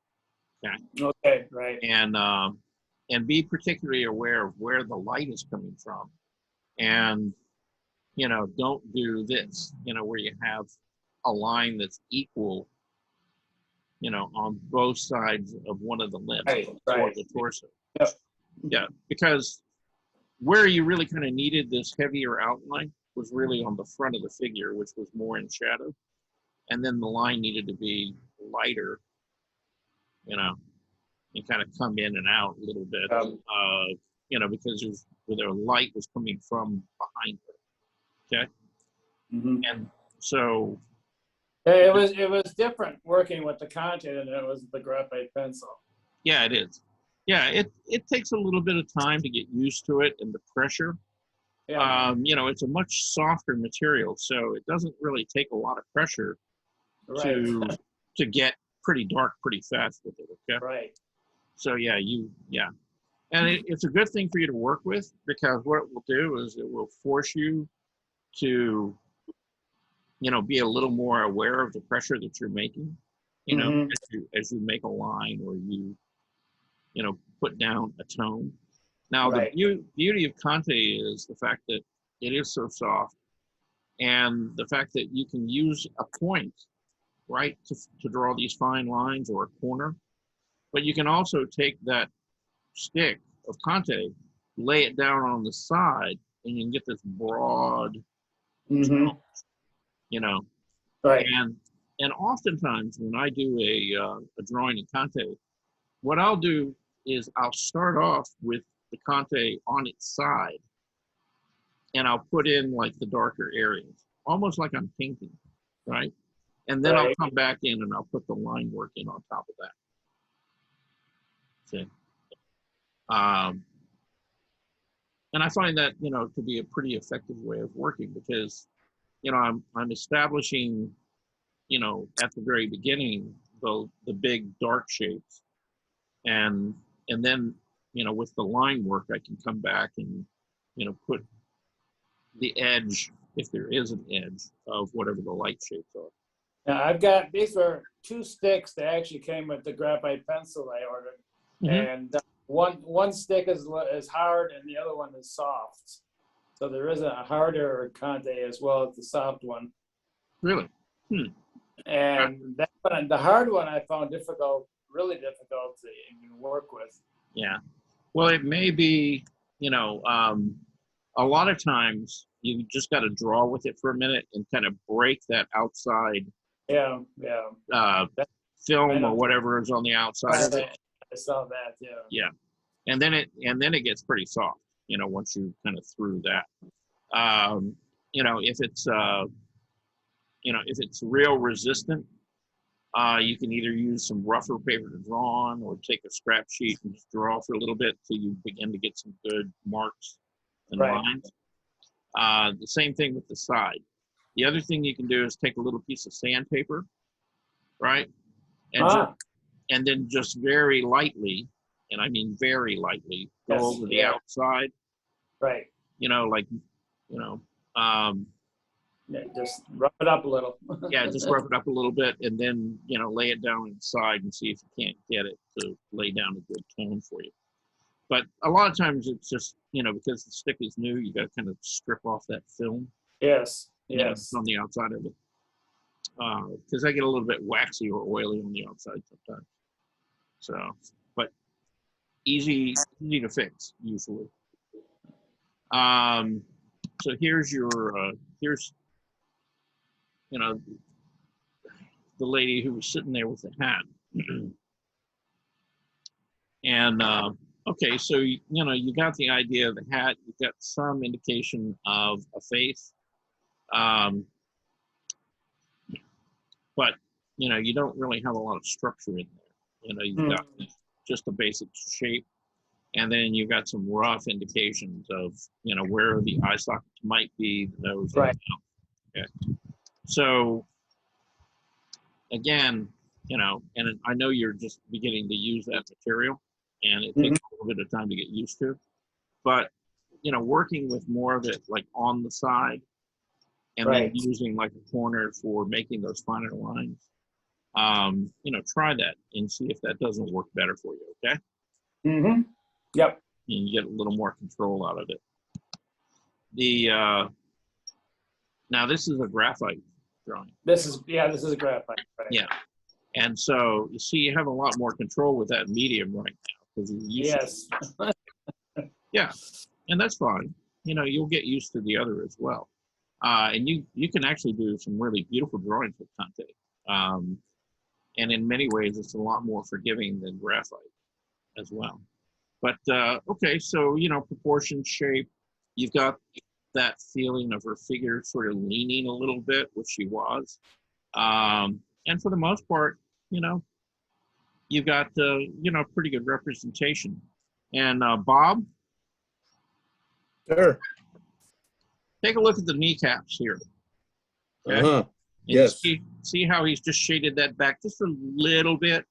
Okay. Okay. Right. And be particularly aware of where the light is coming from, and don't do this. Where you have a line that's equal, on both sides of one of the limbs or the torso. Yep. Yeah, because where you really kind of needed this heavier outline was really on the front of the figure, which was more in shadow. And then the line needed to be lighter, and kind of come in and out a little bit, because the light was coming from behind her. Okay. Mm-hmm. And so It was different working with the Conte than it was the graphite pencil. Yeah, it is. Yeah, it takes a little bit of time to get used to it and the pressure. Yeah. You know, it's a much softer material, so it doesn't really take a lot of pressure Right. to get pretty dark pretty fast with it. Okay. Right. So yeah, and it's a good thing for you to work with, because what it will do is it will force you to, you know, be a little more aware of the pressure that you're making. You know, Mhm. as you make a line, or you know, put down a tone. Now, Right. the beauty of Conte is the fact that it is so soft, and the fact that you can use a point, right, to draw these fine lines, or a corner. But you can also take that stick of Conte, lay it down on the side, and you can get this broad, Mhm. you know. Right. And oftentimes when I do a drawing in Conte, what I'll do is I'll start off with the Conte on its side, and I'll put in like the darker areas, almost like I'm painting, right? And then I'll Right. come back in and I'll put the line work in on top of that. See? And I find that, you know, to be a pretty effective way of working, because, you know, I'm establishing, you know, at the very beginning, the big dark shapes, and then, you know, with the line work, I can come back and, you know, put the edge, if there is an edge, of whatever the light shapes are. Now I've got, these were 2 sticks that actually came with the graphite pencil I ordered. And one stick is hard and the other one is soft. So there is a harder Conte as well as the soft one. Really? And that one, the hard one, I found difficult, really difficult to even work with. Yeah. Well, it may be, you know, a lot of times you just got to draw with it for a minute and kind of break that outside Yeah. film or whatever is on the outside of it. I saw that. Yeah. Yeah. And then it gets pretty soft, you know, once you kind of through that. You know, if it's real resistant, you can either use some rougher paper to draw on, or take a scrap sheet and just draw for a little bit till you begin to get some good marks and lines. The same thing with the side. The other thing you can do is take a little piece of sandpaper, right? And then just very lightly, and I mean very lightly, go over the outside. Right. You know, like, you know, yeah, just rough it up a little. Yeah, just rough it up a little bit, and then, you know, lay it down inside and see if you can't get it to lay down a good tone for you. But a lot of times it's just, you know, because the stick is new, you got to kind of strip off that film. Yes. You know, on the outside of it. Because they get a little bit waxy or oily on the outside sometimes. So, but easy to fix usually. So here's your, here's, you know, the lady who was sitting there with the hat. And okay, so you know, you got the idea of the hat. You got some indication of a face, but you know, you don't really have a lot of structure in there. You know, you've got just a basic shape, and then you've got some rough indications of, you know, where the eye sockets might be, the nose, and the mouth. Okay, so again, you know, and I know you're just beginning to use that material, and it takes a little bit of time to get used to, but, you know, working with more of it like on the side, and then using like a corner for making those finer lines, you know, try that and see if that doesn't work better for you, okay? Yep. And you get a little more control out of it. Now this is a graphite drawing. This is a graphite. Right. Yeah. And so you see, you have a lot more control with that medium right now, because you're used to it. Yeah, and that's fine. You know, you'll get used to the other as well. And you can actually do some really beautiful drawings with Conte. And in many ways, it's a lot more forgiving than graphite as well. But okay, so, you know, proportion, shape, you've got that feeling of her figure sort of leaning a little bit, which she was. And for the most part, you know, you've got, you know, pretty good representation. And Bob? Sure. Take a look at the kneecaps here. Okay? Uh-huh. And Yes. see how he's just shaded that back just a little bit,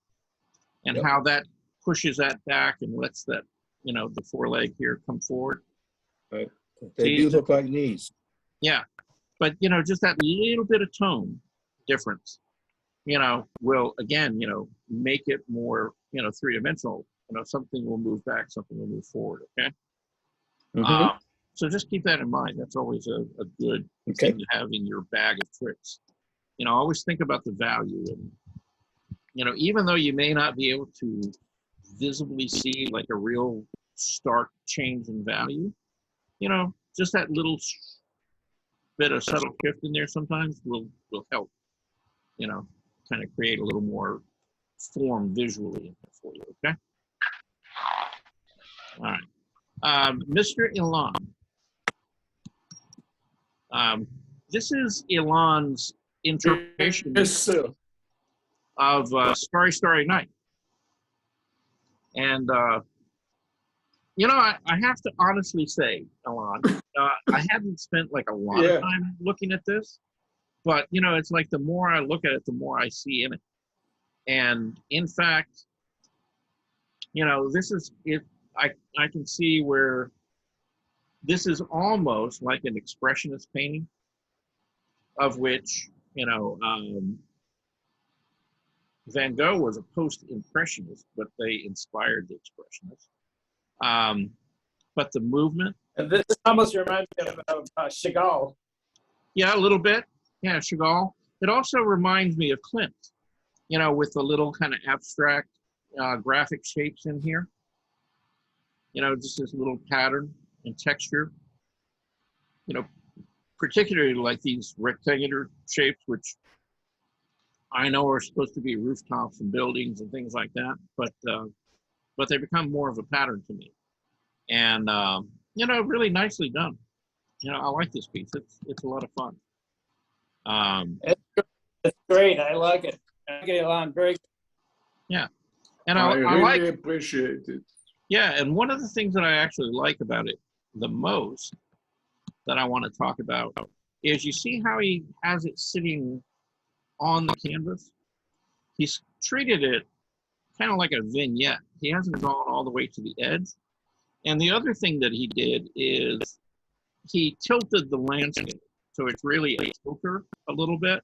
and Yep. how that pushes that back and lets that, you know, the foreleg here come forward. Right. They do look like knees. Yeah, but you know, just that little bit of tone difference, you know, will again, you know, make it more, you know, three-dimensional. You know, something will move back, something will move forward. Okay. Mhm. So just keep that in mind. That's always a good Okay. thing to have in your bag of tricks. You know, always think about the value, and you know, even though you may not be able to visibly see like a real stark change in value, you know, just that little bit of subtle shift in there sometimes will help, you know, kind of create a little more form visually for you. Okay. All right. Mr. Ilan. This is Ilan's interpretation Yes, sir. of Starry, Starry Night. And, you know, I have to honestly say, Ilan, I haven't spent like a lot of time looking at this, but, you know, it's like the more I look at it, the more I see in it. And in fact, you know, this is, I can see where this is almost like an expressionist painting, of which, you know, Van Gogh was a post-impressionist, but they inspired the expressionists. But the movement. And this almost reminds me of Chagall. Yeah, a little bit. Yeah, Chagall. It also reminds me of Klimt, you know, with the little kind of abstract graphic shapes in here. You know, just this little pattern and texture. You know, particularly like these rectangular shapes, which I know are supposed to be rooftops and buildings and things like that, but they become more of a pattern to me. And you know, really nicely done. You know, I like this piece. It's a lot of fun. It's great. I like it. I get it on very good. Yeah, and I really like, appreciate it. yeah, and one of the things that I actually like about it the most that I want to talk about is you see how he has it sitting on the canvas. He's treated it kind of like a vignette. He hasn't gone all the way to the edge. And the other thing that he did is he tilted the landscape. So it's really a tilter a little bit.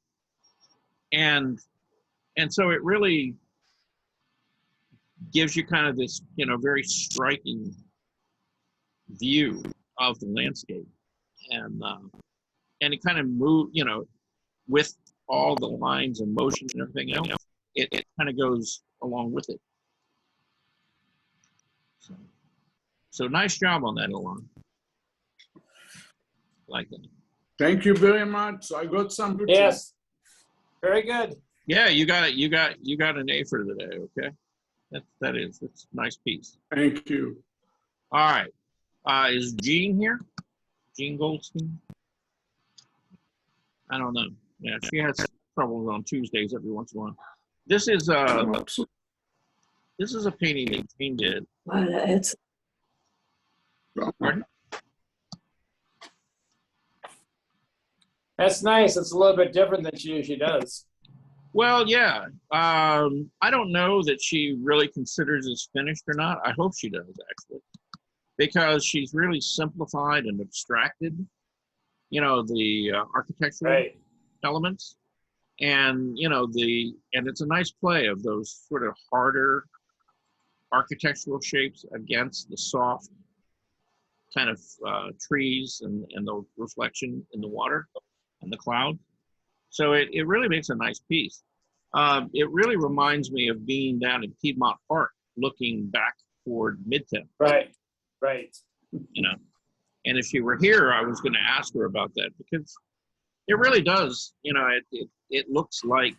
And so it really gives you kind of this, you know, very striking view of the landscape. And it kind of moved, you know, with all the lines and motion and everything else, it kind of goes along with it. So nice job on that, Ilan. Like that. Thank you very much. I got some. Yes. Very good. Yeah, you got it. You got an A for today. Okay, that's a nice piece. Thank you. All right. Is Jean here? Jean Goldstein? I don't know. Yeah, she has troubles on Tuesdays every once in a while. This is a painting that Jean did. Pardon? That's nice. It's a little bit different than she usually does. Well, yeah. I don't know that she really considers this finished or not. I hope she does, actually, because she's really simplified and abstracted, you know, the architectural elements, and you know and it's a nice play of those sort of harder architectural shapes against the soft kind of trees and the reflection in the water and the cloud. So it really makes a nice piece. It really reminds me of being down in Piedmont Park looking back toward Midtown. Right. You know, and if she were here, I was going to ask her about that, because it really does, you know, it looks like,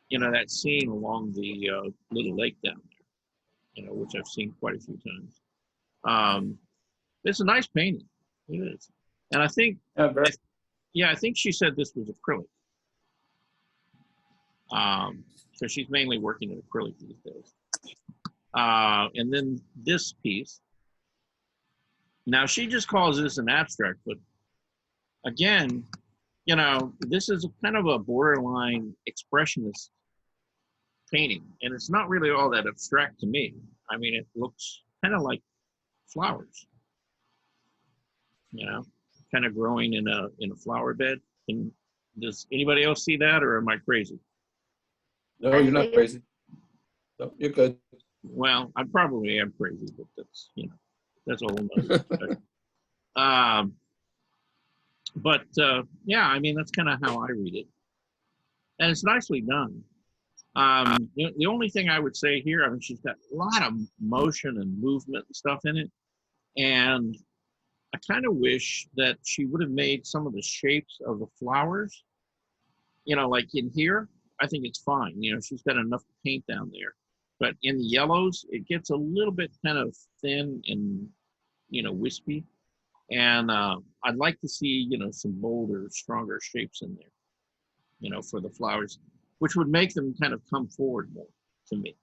you know, that scene along the little lake down there, you know, which I've seen quite a few times. It's a nice painting. It is. And I think, I think she said this was acrylic. So she's mainly working in acrylic these days. And then this piece. Now she just calls this an abstract, but again, you know, this is kind of a borderline expressionist painting, and it's not really all that abstract to me. I mean, it looks kind of like flowers, you know, kind of growing in a flower bed. And does anybody else see that, or am I crazy? No, you're not crazy. No, you're good. Well, I probably am crazy, but that's, you know, that's a whole nother yeah, I mean, that's kind of how I read it, and it's nicely done. The only thing I would say here, I mean, she's got a lot of motion and movement and stuff in it, and I kind of wish that she would have made some of the shapes of the flowers, you know, like in here, I think it's fine. You know, she's got enough paint down there, but in the yellows, it gets a little bit kind of thin and, you know, wispy. And I'd like to see, you know, some bolder, stronger shapes in there, you know, for the flowers, which would make them kind of come forward more to me.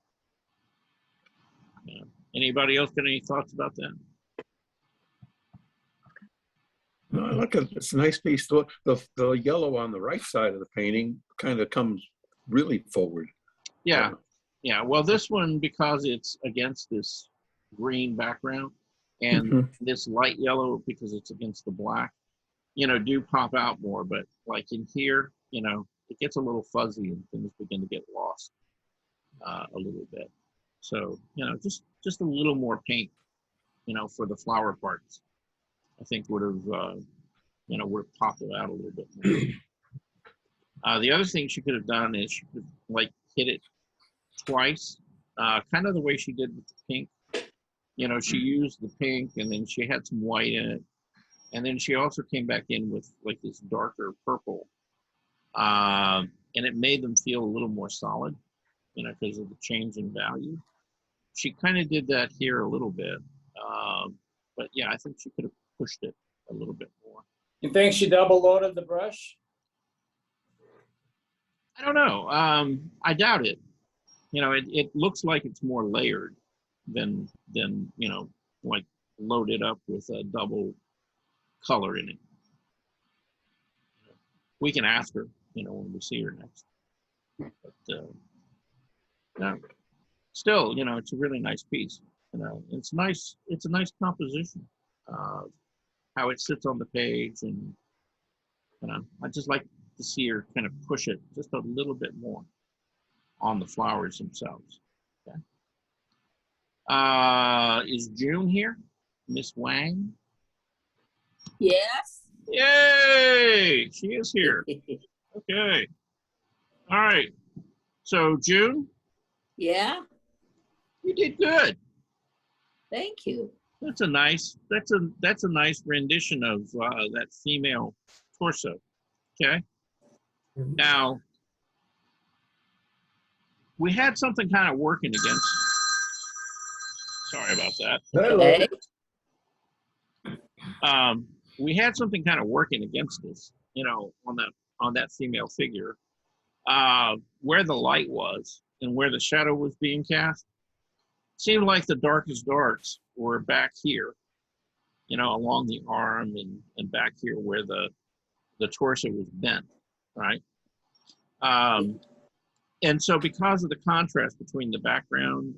Yeah. Anybody else got any thoughts about that? No, I like it. It's a nice piece. The yellow on the right side of the painting kind of comes really forward. Yeah. Yeah. Well, this one, because it's against this green background, and this light yellow, because it's against the black, you know, do pop out more. But like in here, you know, it gets a little fuzzy and things begin to get lost a little bit. So, you know, just a little more paint, you know, for the flower parts, I think would have, you know, would have popped it out a little bit more. The other thing she could have done is she could like hit it twice, kind of the way she did with the pink. You know, she used the pink and then she had some white in it. And then she also came back in with like this darker purple. And it made them feel a little more solid, you know, because of the change in value. She kind of did that here a little bit. But yeah, I think she could have pushed it a little bit more. You think she double loaded the brush? I don't know. I doubt it. You know, it looks like it's more layered than you know, like loaded up with a double color in it. We can ask her, you know, when we see her next. But no, still, you know, it's a really nice piece. You know, it's nice. It's a nice composition. How it sits on the page, and you know, I just like to see her kind of push it just a little bit more on the flowers themselves. Okay. Is June here? Miss Wang? Yes. Yay! She is here. Okay. All right. So June? Yeah. You did good. Thank you. That's a nice rendition of that female torso. Okay. Now we had something kind of working against. Sorry about that. Hello. We had something kind of working against us, you know, on that female figure, where the light was and where the shadow was being cast. Seemed like the darkest darks were back here, you know, along the arm and back here where the torso was bent, right? And so because of the contrast between the background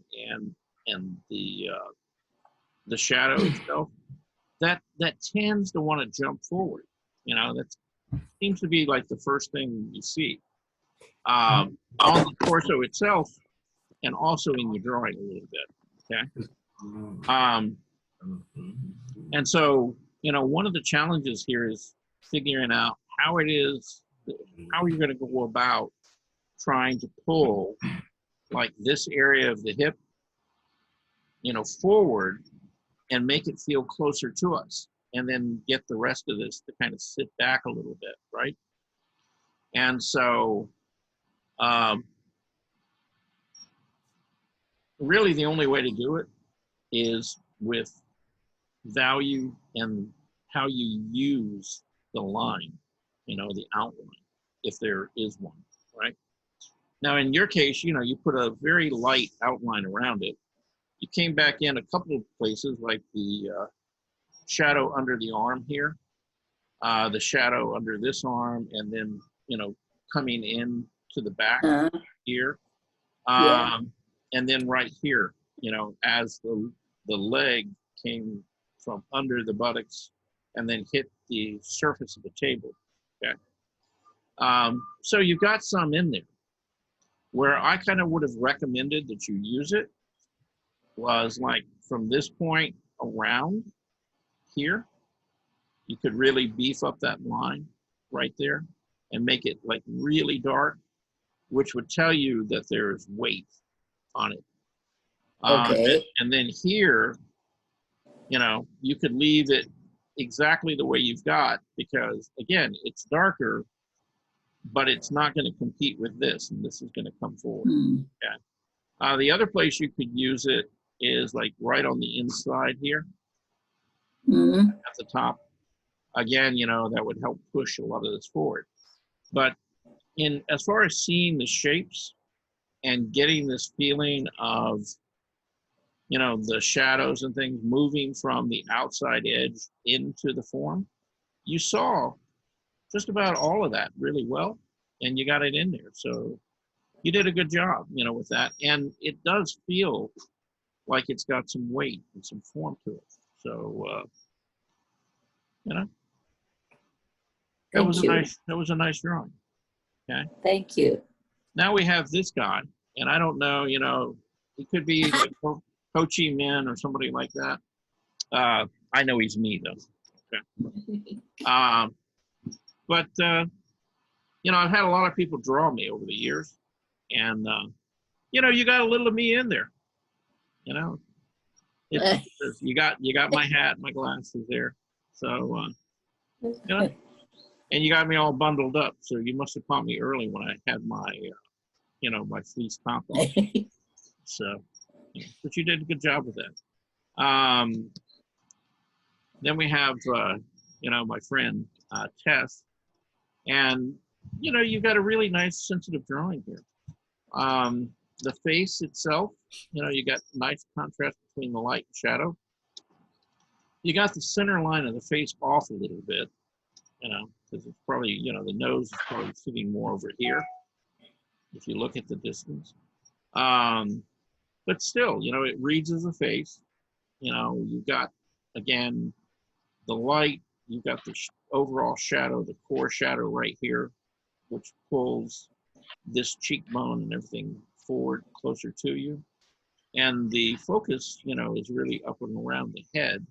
and the shadow itself, that tends to want to jump forward. You know, that seems to be like the first thing you see on the torso itself, and also in the drawing a little bit. Okay. And so, you know, one of the challenges here is figuring out how you're going to go about trying to pull like this area of the hip, you know, forward and make it feel closer to us, and then get the rest of this to kind of sit back a little bit, right? And so really the only way to do it is with value and how you use the line, you know, the outline, if there is one, right? Now, in your case, you know, you put a very light outline around it. You came back in a couple of places, like the shadow under the arm here, the shadow under this arm, and then, you know, coming in to the back here. Yeah. And then right here, you know, as the leg came from under the buttocks and then hit the surface of the table. Okay. So you've got some in there. Where I kind of would have recommended that you use it was like from this point around here, you could really beef up that line right there and make it like really dark, which would tell you that there's weight on it. Okay. And then here, you know, you could leave it exactly the way you've got, because again, it's darker, but it's not going to compete with this, and this is going to come forward. Okay. The other place you could use it is like right on the inside here at the top. Again, you know, that would help push a lot of this forward. But as far as seeing the shapes and getting this feeling of, you know, the shadows and things moving from the outside edge into the form, you saw just about all of that really well, and you got it in there. So you did a good job, you know, with that. And it does feel like it's got some weight and some form to it. So, you know, that was a nice drawing. Okay. Thank you. Now we have this guy, and I don't know, you know, he could be like Ho Chi Minh or somebody like that. I know he's me though. Okay. But, you know, I've had a lot of people draw me over the years, and, you know, you got a little of me in there, you know, you got my hat, my glasses there. So, you know, and you got me all bundled up. So you must've caught me early when I had my, you know, my fleece top on. So, but you did a good job with that. Then we have, you know, my friend, Tess. And, you know, you've got a really nice sensitive drawing here. The face itself, you know, you got nice contrast between the light and shadow. You got the center line of the face off a little bit, you know, because it's probably, you know, the nose is probably sitting more over here if you look at the distance. But still, you know, it reads as a face. You know, you've got, again, the light, you've got the overall shadow, the core shadow right here, which pulls this cheekbone and everything forward closer to you. And the focus, you know, is really up and around the head.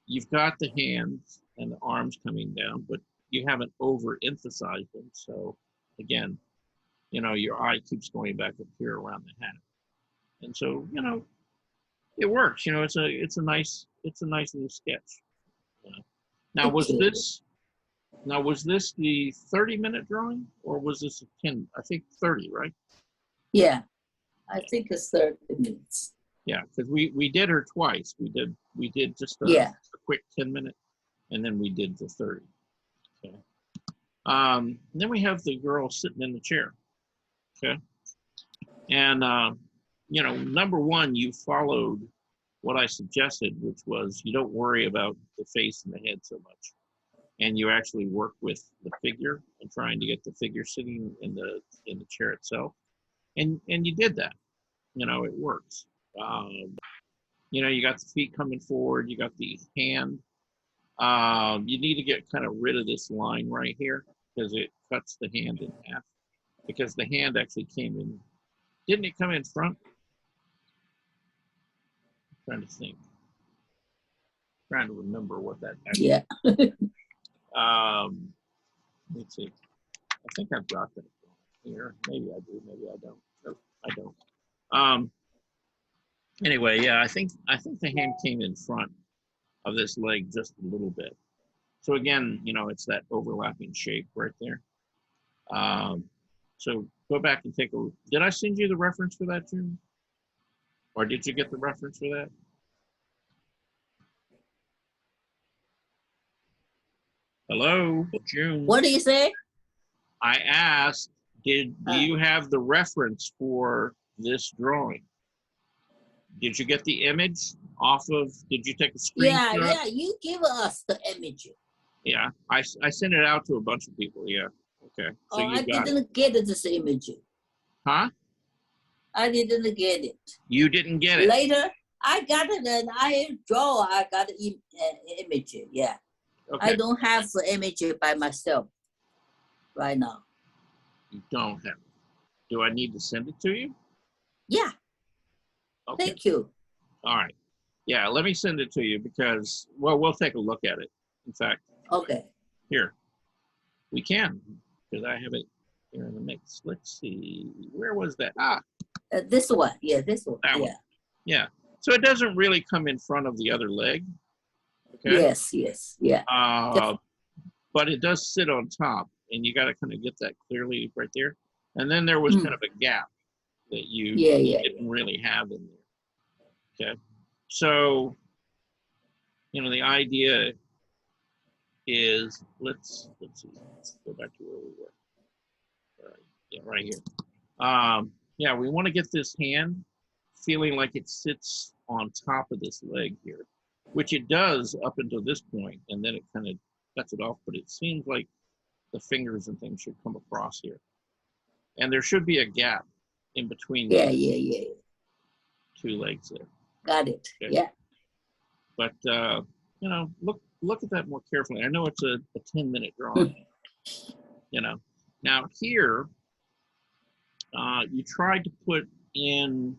You've got the hands and the arms coming down, but you haven't overemphasized them. So again, you know, your eye keeps going back up here around the hat. And so, you know, it works. You know, it's a nice little sketch. You know? Now, was this the 30-minute drawing, or was this a 10? I think 30, right? Yeah, I think it's 30 minutes. Yeah, because we did her twice. We did just a quick 10-minute, and then we did the 30. Okay. Then we have the girl sitting in the chair. Okay. And you know, number one, you followed what I suggested, which was you don't worry about the face and the head so much, and you actually work with the figure and trying to get the figure sitting in the chair itself, and you did that. You know, it works. You know, you got the feet coming forward, you got the hand. You need to get kind of rid of this line right here because it cuts the hand in half, because the hand actually came in. Didn't it come in front? I'm trying to think. Trying to remember what that actually. Yeah. Let's see. I think I've got that here. Maybe I do. Maybe I don't. Nope, I don't. Anyway, yeah, I think the hand came in front of this leg just a little bit. So again, you know, it's that overlapping shape right there. So go back and take a look. Did I send you the reference for that, June? Or did you get the reference for that? Hello, June. What do you say? I asked, Do you have the reference for this drawing? Did you get the image off of, did you take a screenshot? Yeah, you give us the image. Yeah, I sent it out to a bunch of people, yeah. Okay, so Oh, you I got it. didn't get this image. Huh? I didn't get it. You didn't get it? Later, I got it and I got image, yeah. Okay. I don't have the image by myself right now. You don't have it. Do I need to send it to you? Yeah, Okay. thank you. All right. Yeah, let me send it to you because, well, we'll take a look at it. In fact, Okay. here, we can, because I have it here in the mix. Let's see, where was that? Ah, This one, yeah, this one, that yeah. one. Yeah, so it doesn't really come in front of the other leg. Okay. Yes, yeah. But it does sit on top, and you got to kind of get that clearly right there. And then there was kind of a gap that you didn't really have in there. Okay, so the idea is let's see, let's go back to where we were. All right, yeah, right here. Yeah, we want to get this hand feeling like it sits on top of this leg here, which it does up until this point, and then it kind of cuts it off, but it seems like the fingers and things should come across here. And there should be a gap in between the two legs there. Got it, okay. yeah. But, look at that more carefully. I know it's a 10-minute drawing, Now here, you tried to put in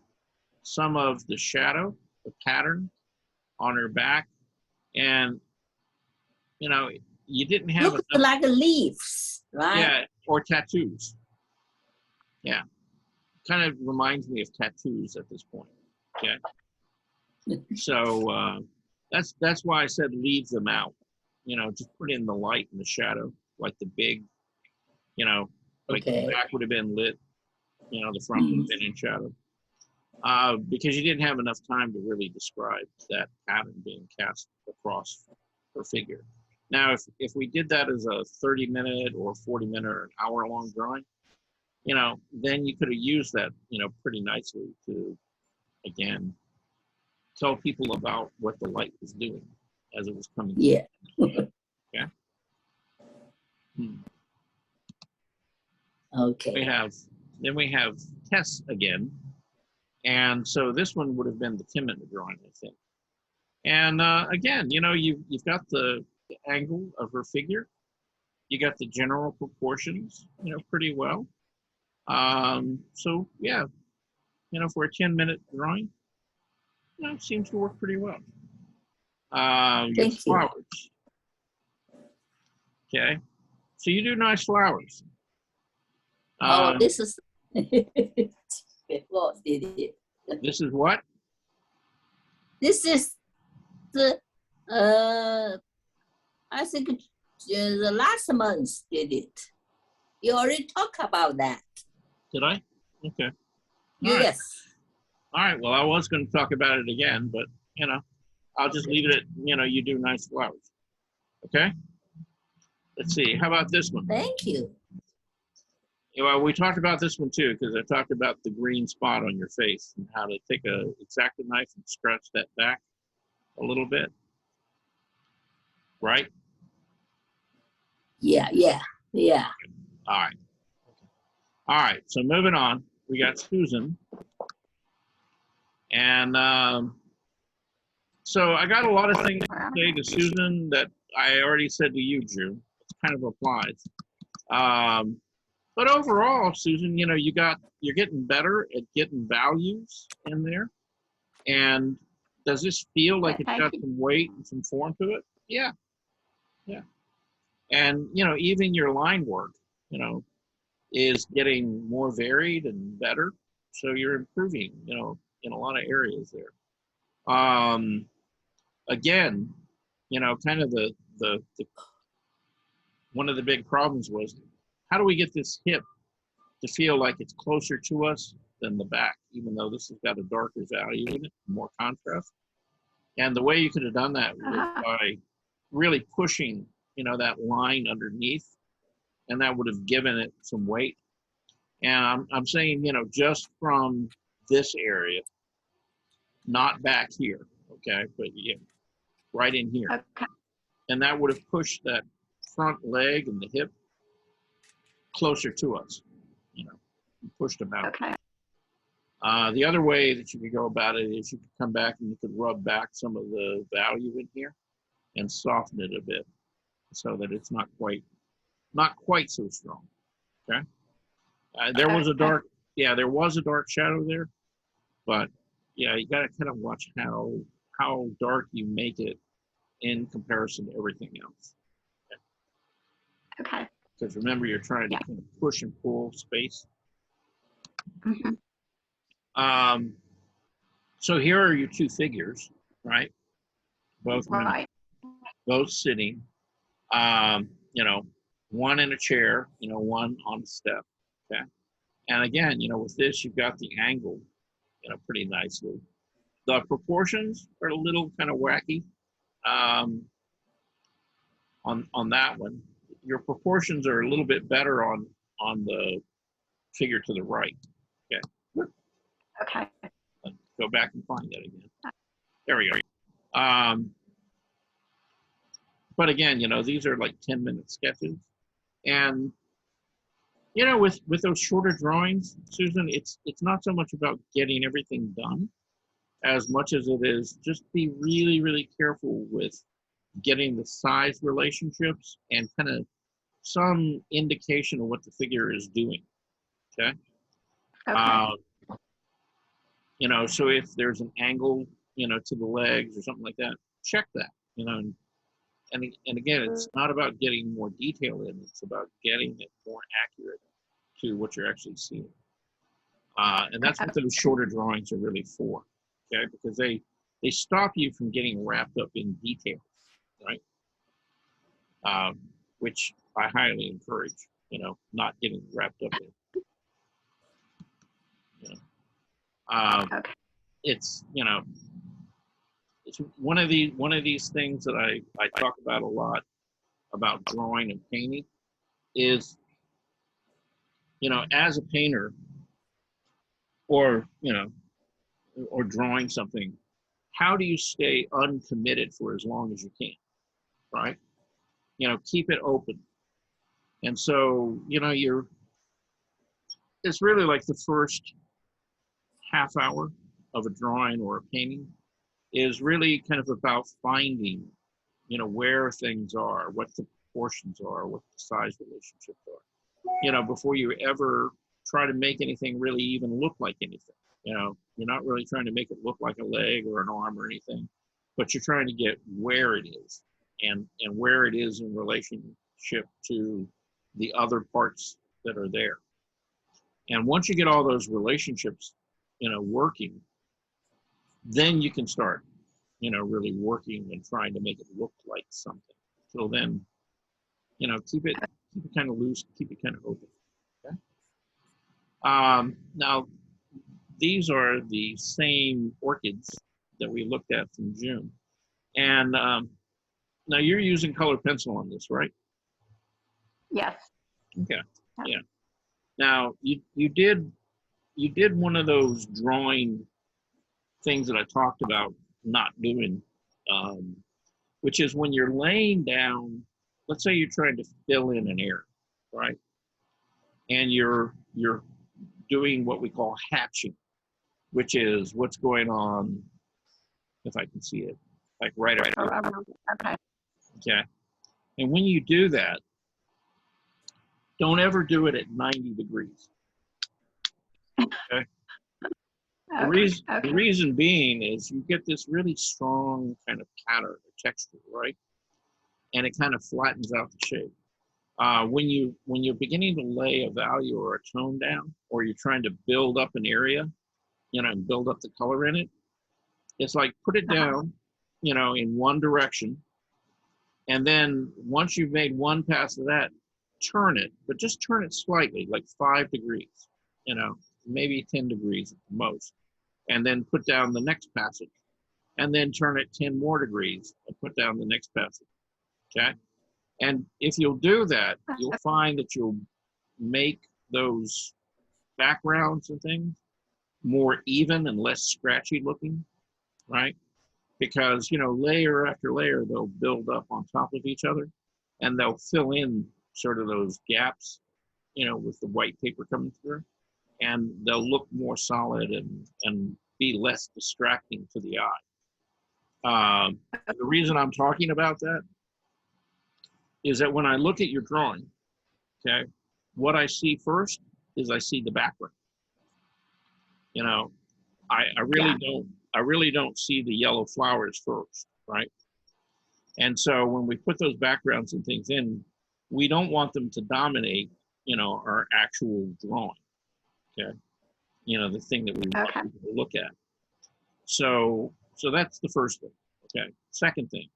some of the shadow, the pattern on her back, and you didn't have Looks like leaves, right? Yeah, or tattoos. Yeah, kind of reminds me of tattoos at this point. Okay, so that's why I said leave them out. Just put in the light and the shadow, like the big, like the back would have been lit, the front would have been in shadow. Because you didn't have enough time to really describe that pattern being cast across her figure. Now, if we did that as a 30-minute or 40-minute or an hour-long drawing, then you could have used that, pretty nicely to, again, tell people about what the light was doing as it was coming. Yeah. Yeah. Okay. Then we have Tess again. And so this one would have been the 10-minute drawing, I think. And again, you've got the angle of her figure. You got the general proportions, pretty well. So yeah, for a 10-minute drawing, it seems to work pretty well. Your flowers. Okay, so you do nice flowers. This is what did it? This is what? This is the I think the last month did it. You already talked about that. Did I? Okay. Yes. All right. Well, I was going to talk about it again, but I'll just leave it at you do nice flowers. Okay. Let's see. How about this one? Thank you. Well, we talked about this one too, because I talked about the green spot on your face and how to take a X-Acto knife and scratch that back a little bit. Right? Yeah. All right. So moving on, we got Susan. And so I got a lot of things to say to Susan that I already said to you, Drew. It kind of applies. But overall, Susan, you're getting better at getting values in there. And does this feel like it's got some weight and some form to it? Yeah. And, even your line work, is getting more varied and better. So you're improving, in a lot of areas there. Again, kind of the one of the big problems was, how do we get this hip to feel like it's closer to us than the back, even though this has got a darker value in it, more contrast? And the way you could have done that was by really pushing, that line underneath, and that would have given it some weight. And I'm saying, you know, just from this area, not back here, okay, but yeah, right in here. Okay. And that would have pushed that front leg and the hip closer to us, you know, pushed them out. Okay. The other way that you could go about it is you could come back and you could rub back some of the value in here and soften it a bit so that it's not quite so strong. Okay. There was a dark shadow there, but yeah, you got to kind of watch how dark you make it in comparison to everything else. Okay. Because remember, you're trying to kind of push and pull space. Mm-hmm. So here are your two figures, right? Both Right. both sitting. You know, one in a chair, you know, one on a step. Okay. And again, you know, with this, you've got the angle, you know, pretty nicely. The proportions are a little kind of wacky on that one. Your proportions are a little bit better on the figure to the right. Okay. Okay. Go back and find that again. There we go. But again, you know, these are like 10-minute sketches. And, you know, with those shorter drawings, Susan, it's not so much about getting everything done as much as it is just be really, really careful with getting the size relationships and kind of some indication of what the figure is doing. Okay. Okay. You know, so if there's an angle, you know, to the legs or something like that, check that, you know, and again, it's not about getting more detail in, it's about getting it more accurate to what you're actually seeing. And that's what those shorter drawings are really for, okay? Because they stop you from getting wrapped up in details, right? Which I highly encourage, you know, not getting wrapped up in. You know? Okay. It's, you know, it's one of these things that I talk about a lot about drawing and painting is, you know, as a painter or, you know, or drawing something, how do you stay uncommitted for as long as you can, right? You know, keep it open. And so, you know, it's really like the first half hour of a drawing or a painting is really kind of about finding, you know, where things are, what the proportions are, what the size relationships are, you know, before you ever try to make anything really even look like anything. You know, you're not really trying to make it look like a leg or an arm or anything, but you're trying to get where it is and where it is in relationship to the other parts that are there. And once you get all those relationships, you know, working, then you can start, you know, really working and trying to make it look like something. So then, you know, keep it kind of loose, keep it kind of open. Okay. Now, these are the same orchids that we looked at from June. And now you're using colored pencil on this, right? Yes. Okay. Yeah. Now you did one of those drawing things that I talked about not doing, which is when you're laying down, let's say you're trying to fill in an area, right? And you're doing what we call hatching, which is what's going on, if I can see it, like right up here. Okay. Okay. And when you do that, don't ever do it at 90 degrees. Okay. The reason being is you get this really strong kind of pattern or texture, right? And it kind of flattens out the shape. When you're beginning to lay a value or a tone down, or you're trying to build up an area, you know, and build up the color in it, it's like put it down, you know, in one direction, and then once you've made one pass of that, turn it, but just turn it slightly, like 5 degrees, you know, maybe 10 degrees at the most, and then put down the next passage, and then turn it 10 more degrees and put down the next passage. Okay. And if you'll do that, you'll find that you'll make those backgrounds and things more even and less scratchy looking, right? Because, layer after layer, they'll build up on top of each other and they'll fill in sort of those gaps, with the white paper coming through, and they'll look more solid and be less distracting to the eye. The reason I'm talking about that is that when I look at your drawing, okay, what I see first is I see the background. I really don't see the yellow flowers first, right? And so when we put those backgrounds and things in, we don't want them to dominate, our actual drawing, okay? The thing that we want people to look at. So that's the first thing, okay? Second thing,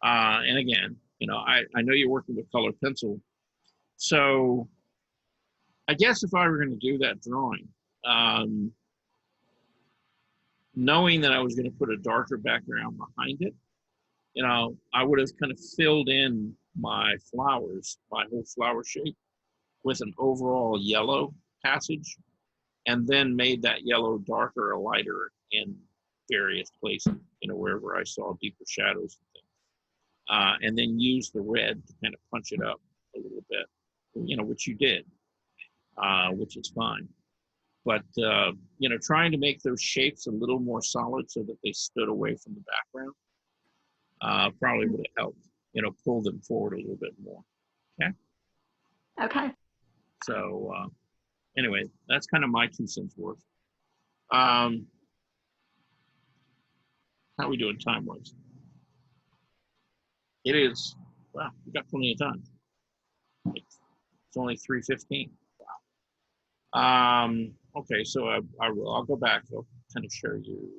and again, I know you're working with colored pencil, so I guess if I were going to do that drawing, knowing that I was going to put a darker background behind it, I would have kind of filled in my flowers, my whole flower shape, with an overall yellow passage, and then made that yellow darker or lighter in various places, wherever I saw deeper shadows and things. And then use the red to kind of punch it up a little bit, which you did, which is fine. But, trying to make those shapes a little more solid so that they stood away from the background probably would have helped, pull them forward a little bit more. Okay? Okay. So, anyway, that's kind of my 2 cents worth. How are we doing time-wise? It is, wow, we've got plenty of time. It's only 3:15. Wow. Okay, so I'll go back. I'll kind of show you.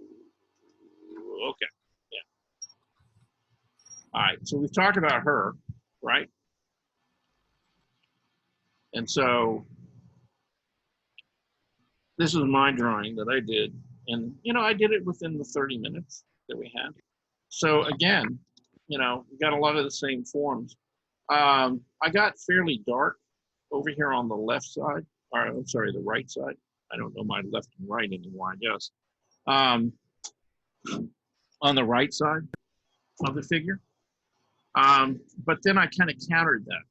Okay, yeah. All right, so we've talked about her, right? And so this is my drawing that I did. And, I did it within the 30 minutes that we had. So again, we got a lot of the same forms. I got fairly dark over here on the left side, or I'm sorry, the right side. I don't know my left and right anymore, I guess. On the right side of the figure. But then I kind of countered that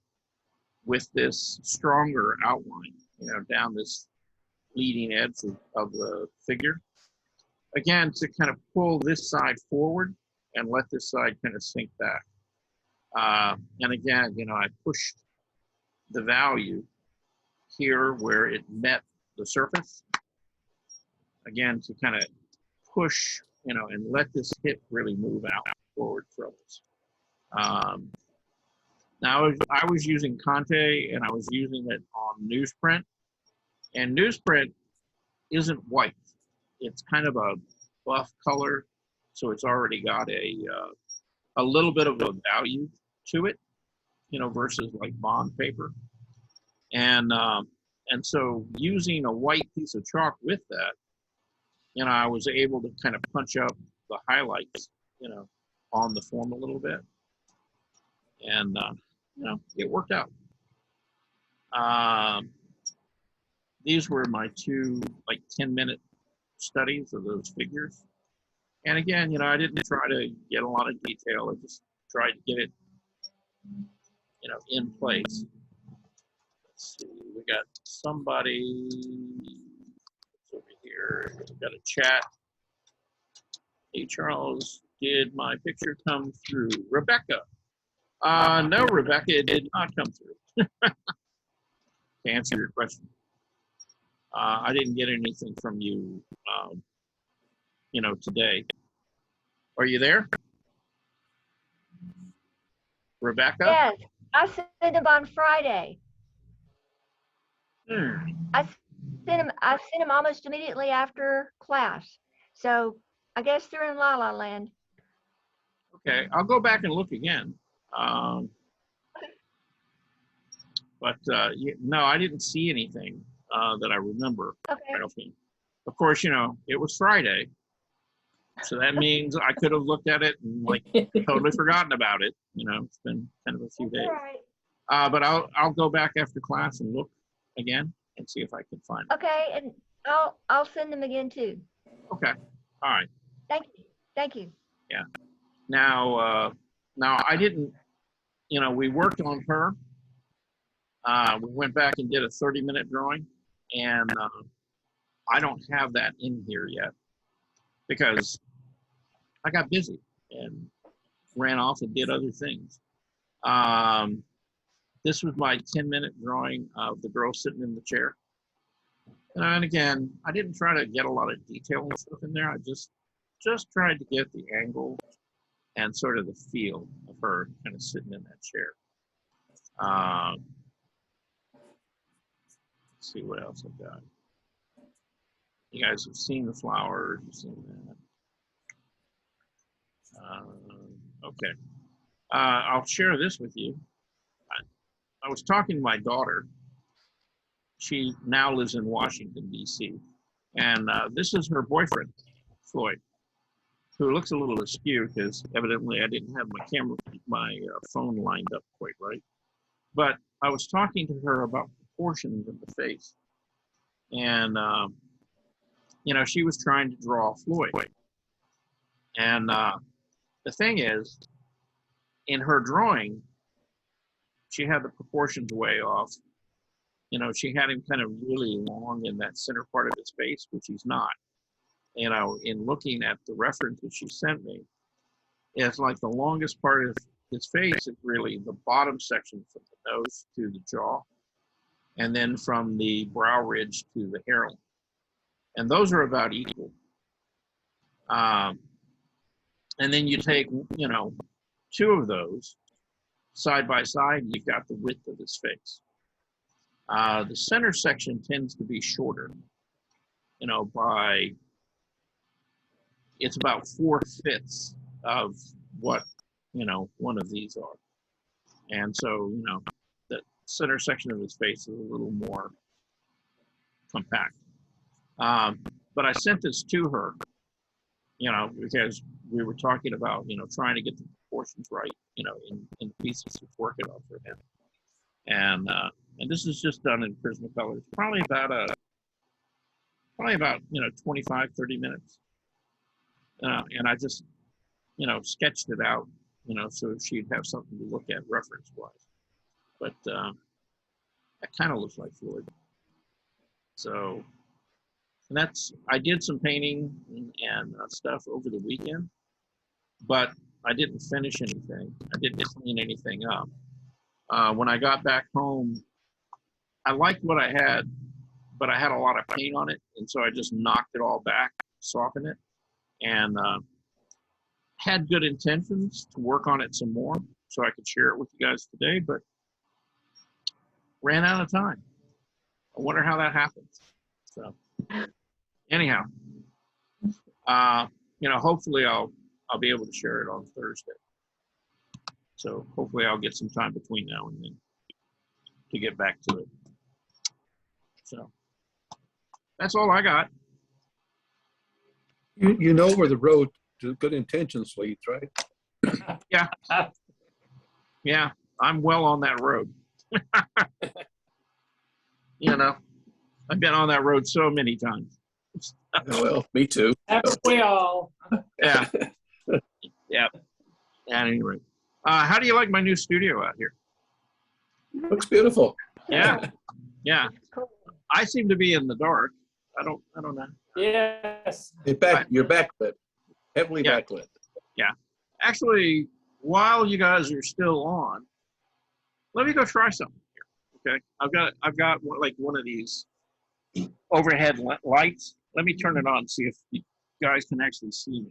with this stronger outline, down this leading edge of the figure. Again, to kind of pull this side forward and let this side kind of sink back. And again, I pushed the value here where it met the surface. Again, to kind of push, and let this hip really move out forward from us. Now, I was using Conte, and I was using it on newsprint. And newsprint isn't white. It's kind of a buff color, so it's already got a little bit of a value to it, versus like bond paper. And so using a white piece of chalk with that, I was able to kind of punch up the highlights, on the form a little bit. And, it worked out. These were my 2 like 10-minute studies of those figures. And again, I didn't try to get a lot of detail. I just tried to get it, in place. Let's see, we got somebody over here. We got a chat. Hey, Charles, did my picture come through? Rebecca. No, Rebecca, it did not come through. To answer your question. I didn't get anything from you, today. Are you there? Rebecca? Yes, I sent them on Friday. I sent them almost immediately after class. So I guess they're in La La Land. Okay, I'll go back and look again. But no, I didn't see anything that I remember. Okay. Of course, it was Friday. So that means I could have looked at it and like totally forgotten about it. It's been kind of a few days. All right. But I'll go back after class and look again. and see if I can find them. Okay, and I'll send them again too. Okay. All right. Thank you. Thank you. Yeah. Now I didn't, we worked on her. We went back and did a 30-minute drawing, and I don't have that in here yet because I got busy and ran off and did other things. This was my 10-minute drawing of the girl sitting in the chair. And again, I didn't try to get a lot of detail and stuff in there. I just tried to get the angle and sort of the feel of her kind of sitting in that chair. Let's see what else I've got. You guys have seen the flowers, you've seen that. Okay. I'll share this with you. I was talking to my daughter. She now lives in Washington, D.C. And this is her boyfriend, Floyd, who looks a little askew because evidently I didn't have my phone lined up quite right. But I was talking to her about proportions of the face. And, she was trying to draw Floyd. And the thing is, in her drawing, she had the proportions way off. She had him kind of really long in that center part of his face, which he's not. In looking at the reference that she sent me, it's like the longest part of his face is really the bottom section from the nose to the jaw, and then from the brow ridge to the hairline. And those are about equal. And then you take, two of those side by side, and you've got the width of his face. The center section tends to be shorter, it's about 4/5 of what, one of these are. And so, the center section of his face is a little more compact. But I sent this to her, because we were talking about, trying to get the proportions right, in pieces to work it out for him. And this is just done in Prismacolor. It's probably about 25, 30 minutes. And I just, sketched it out, so she'd have something to look at reference-wise. But that kind of looks like Floyd. So, and I did some painting and stuff over the weekend, but I didn't finish anything. I didn't clean anything up. When I got back home, I liked what I had, but I had a lot of paint on it, and so I just knocked it all back, softened it, and had good intentions to work on it some more so I could share it with you guys today, but ran out of time. I wonder how that happens. So anyhow, hopefully I'll be able to share it on Thursday. So hopefully I'll get some time between now and then to get back to it. So that's all I got. You know where the road to good intentions leads, right? Yeah. Yeah, I'm well on that road. I've been on that road so many times. Well, me too. Haven't we all? Yeah. Yeah. At any rate. How do you like my new studio out here? Looks beautiful. Yeah. Yeah. I seem to be in the dark. I don't know. Yes. You're backlit. Heavily backlit. Yeah. Actually, while you guys are still on, let me go try something here. Okay. I've got one of these overhead lights. Let me turn it on and see if you guys can actually see me.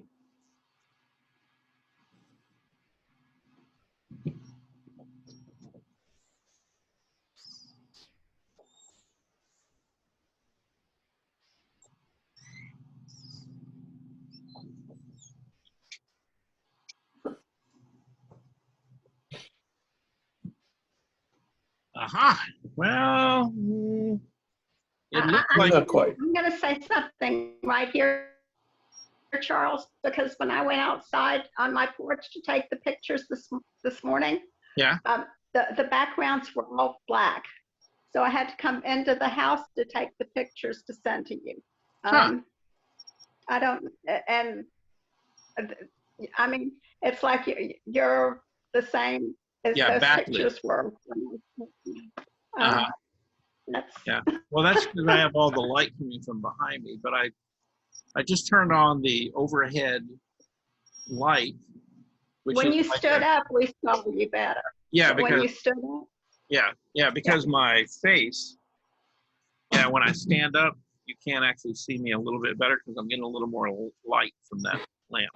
Aha. Well, it looks like not quite. I'm going to say something right here, Charles, because when I went outside on my porch to take the pictures this morning, yeah, the backgrounds were all black. So I had to come into the house to take the pictures to send to you. Huh. I don't, and I mean, it's like you're the same as Yeah, those backlit. pictures were. Uh-huh. That's, Yeah. Well, that's because I have all the light coming from behind me, but I just turned on the overhead light. Which when is you like stood up, we saw you better. Yeah, But because when you stood up, yeah, because my face. Yeah, when I stand up, you can't actually see me a little bit better because I'm getting a little more light from that lamp.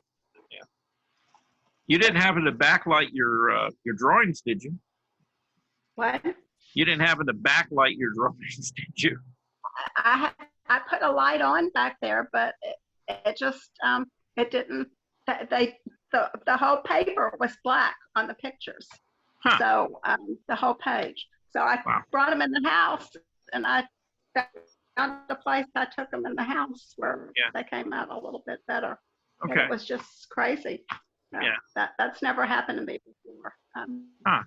Yeah. You didn't happen to backlight your drawings, did you? what? You didn't happen to backlight your drawings, did you? I put a light on back there, but it just it didn't. The whole paper was black on the pictures. Huh. So the whole page. So I brought them in the house, and I found the place. I took them in the house where they came out a little bit better. Okay. But it was just crazy. That's never happened to me before. Huh.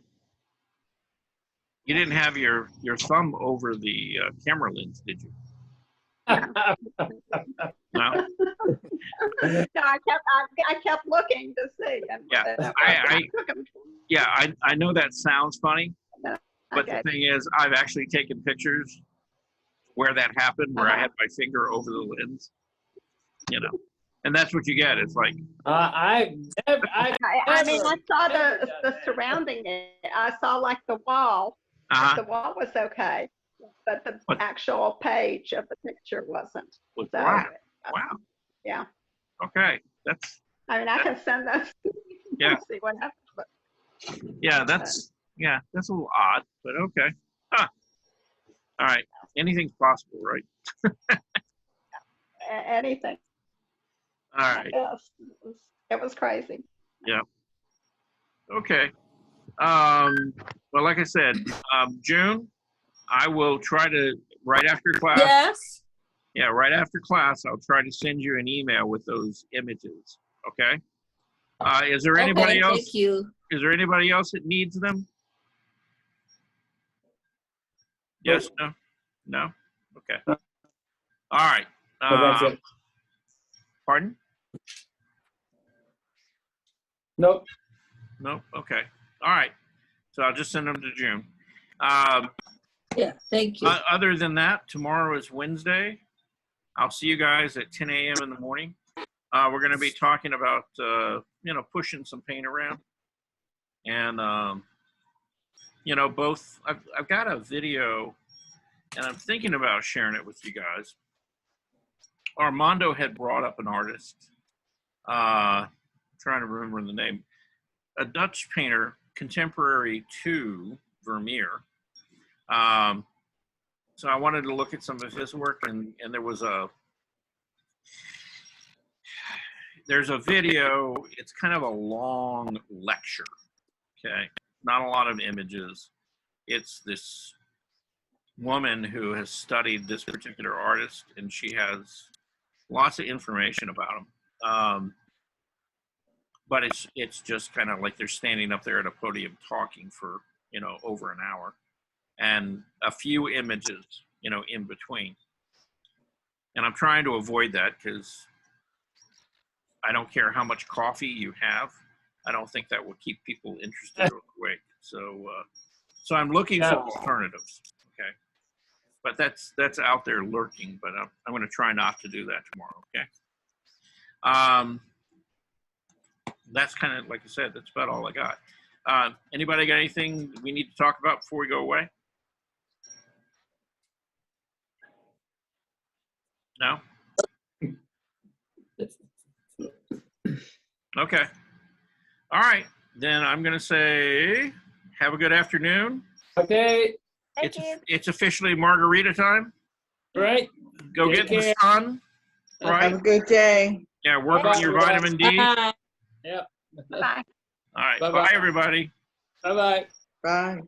You didn't have your thumb over the camera lens, did you? No. No, I kept looking to see. And I know that sounds funny, but Okay. the thing is, I've actually taken pictures where that happened, where I had my finger over the lens, and that's what you get. It's like I mean, I saw the surrounding. I saw like the wall. The wall was okay, but the actual page of the picture wasn't. Was so, black. Wow. Yeah. Okay, that's. I mean, I can send those. Yeah. See what happens. But, yeah, that's a little odd, but okay. Huh. All right. Anything's possible, right? Anything. All right. Yes, it was crazy. Yeah. Okay. Well, like I said, June, I will try to, right after class. Yes. Yeah, right after class, I'll try to send you an email with those images. Okay. Is there anybody else? Thank you. Is there anybody else that needs them? Yes. No. No. Okay. All right. That's it. Pardon? Nope. Nope. Okay. All right. So I'll just send them to June. Yeah, thank you. Other than that, tomorrow is Wednesday. I'll see you guys at 10 a.m. in the morning. We're going to be talking about, pushing some paint around. And, both, I've got a video, and I'm thinking about sharing it with you guys. Armando had brought up an artist. I'm trying to remember the name. A Dutch painter, contemporary to Vermeer. So I wanted to look at some of his work, and there's a video. It's kind of a long lecture, okay? Not a lot of images. It's this woman who has studied this particular artist, and she has lots of information about him. But it's just kind of like they're standing up there at a podium talking for, over an hour, and a few images, in between. And I'm trying to avoid that because I don't care how much coffee you have. I don't think that will keep people interested or awake. So I'm looking for alternatives. Okay. But that's out there lurking, but I'm going to try not to do that tomorrow. Okay. That's kind of, like I said, that's about all I got. Anybody got anything we need to talk about before we go away? No? Okay. All right. Then I'm going to say, have a good afternoon. Okay. Thank you. It's officially margarita time. Right. Go Take get in the care. sun. Right. Have a good day. Yeah, work on your vitamin D. Bye. Yep. Bye. All right. Bye-bye. Bye, everybody. Bye-bye. Bye.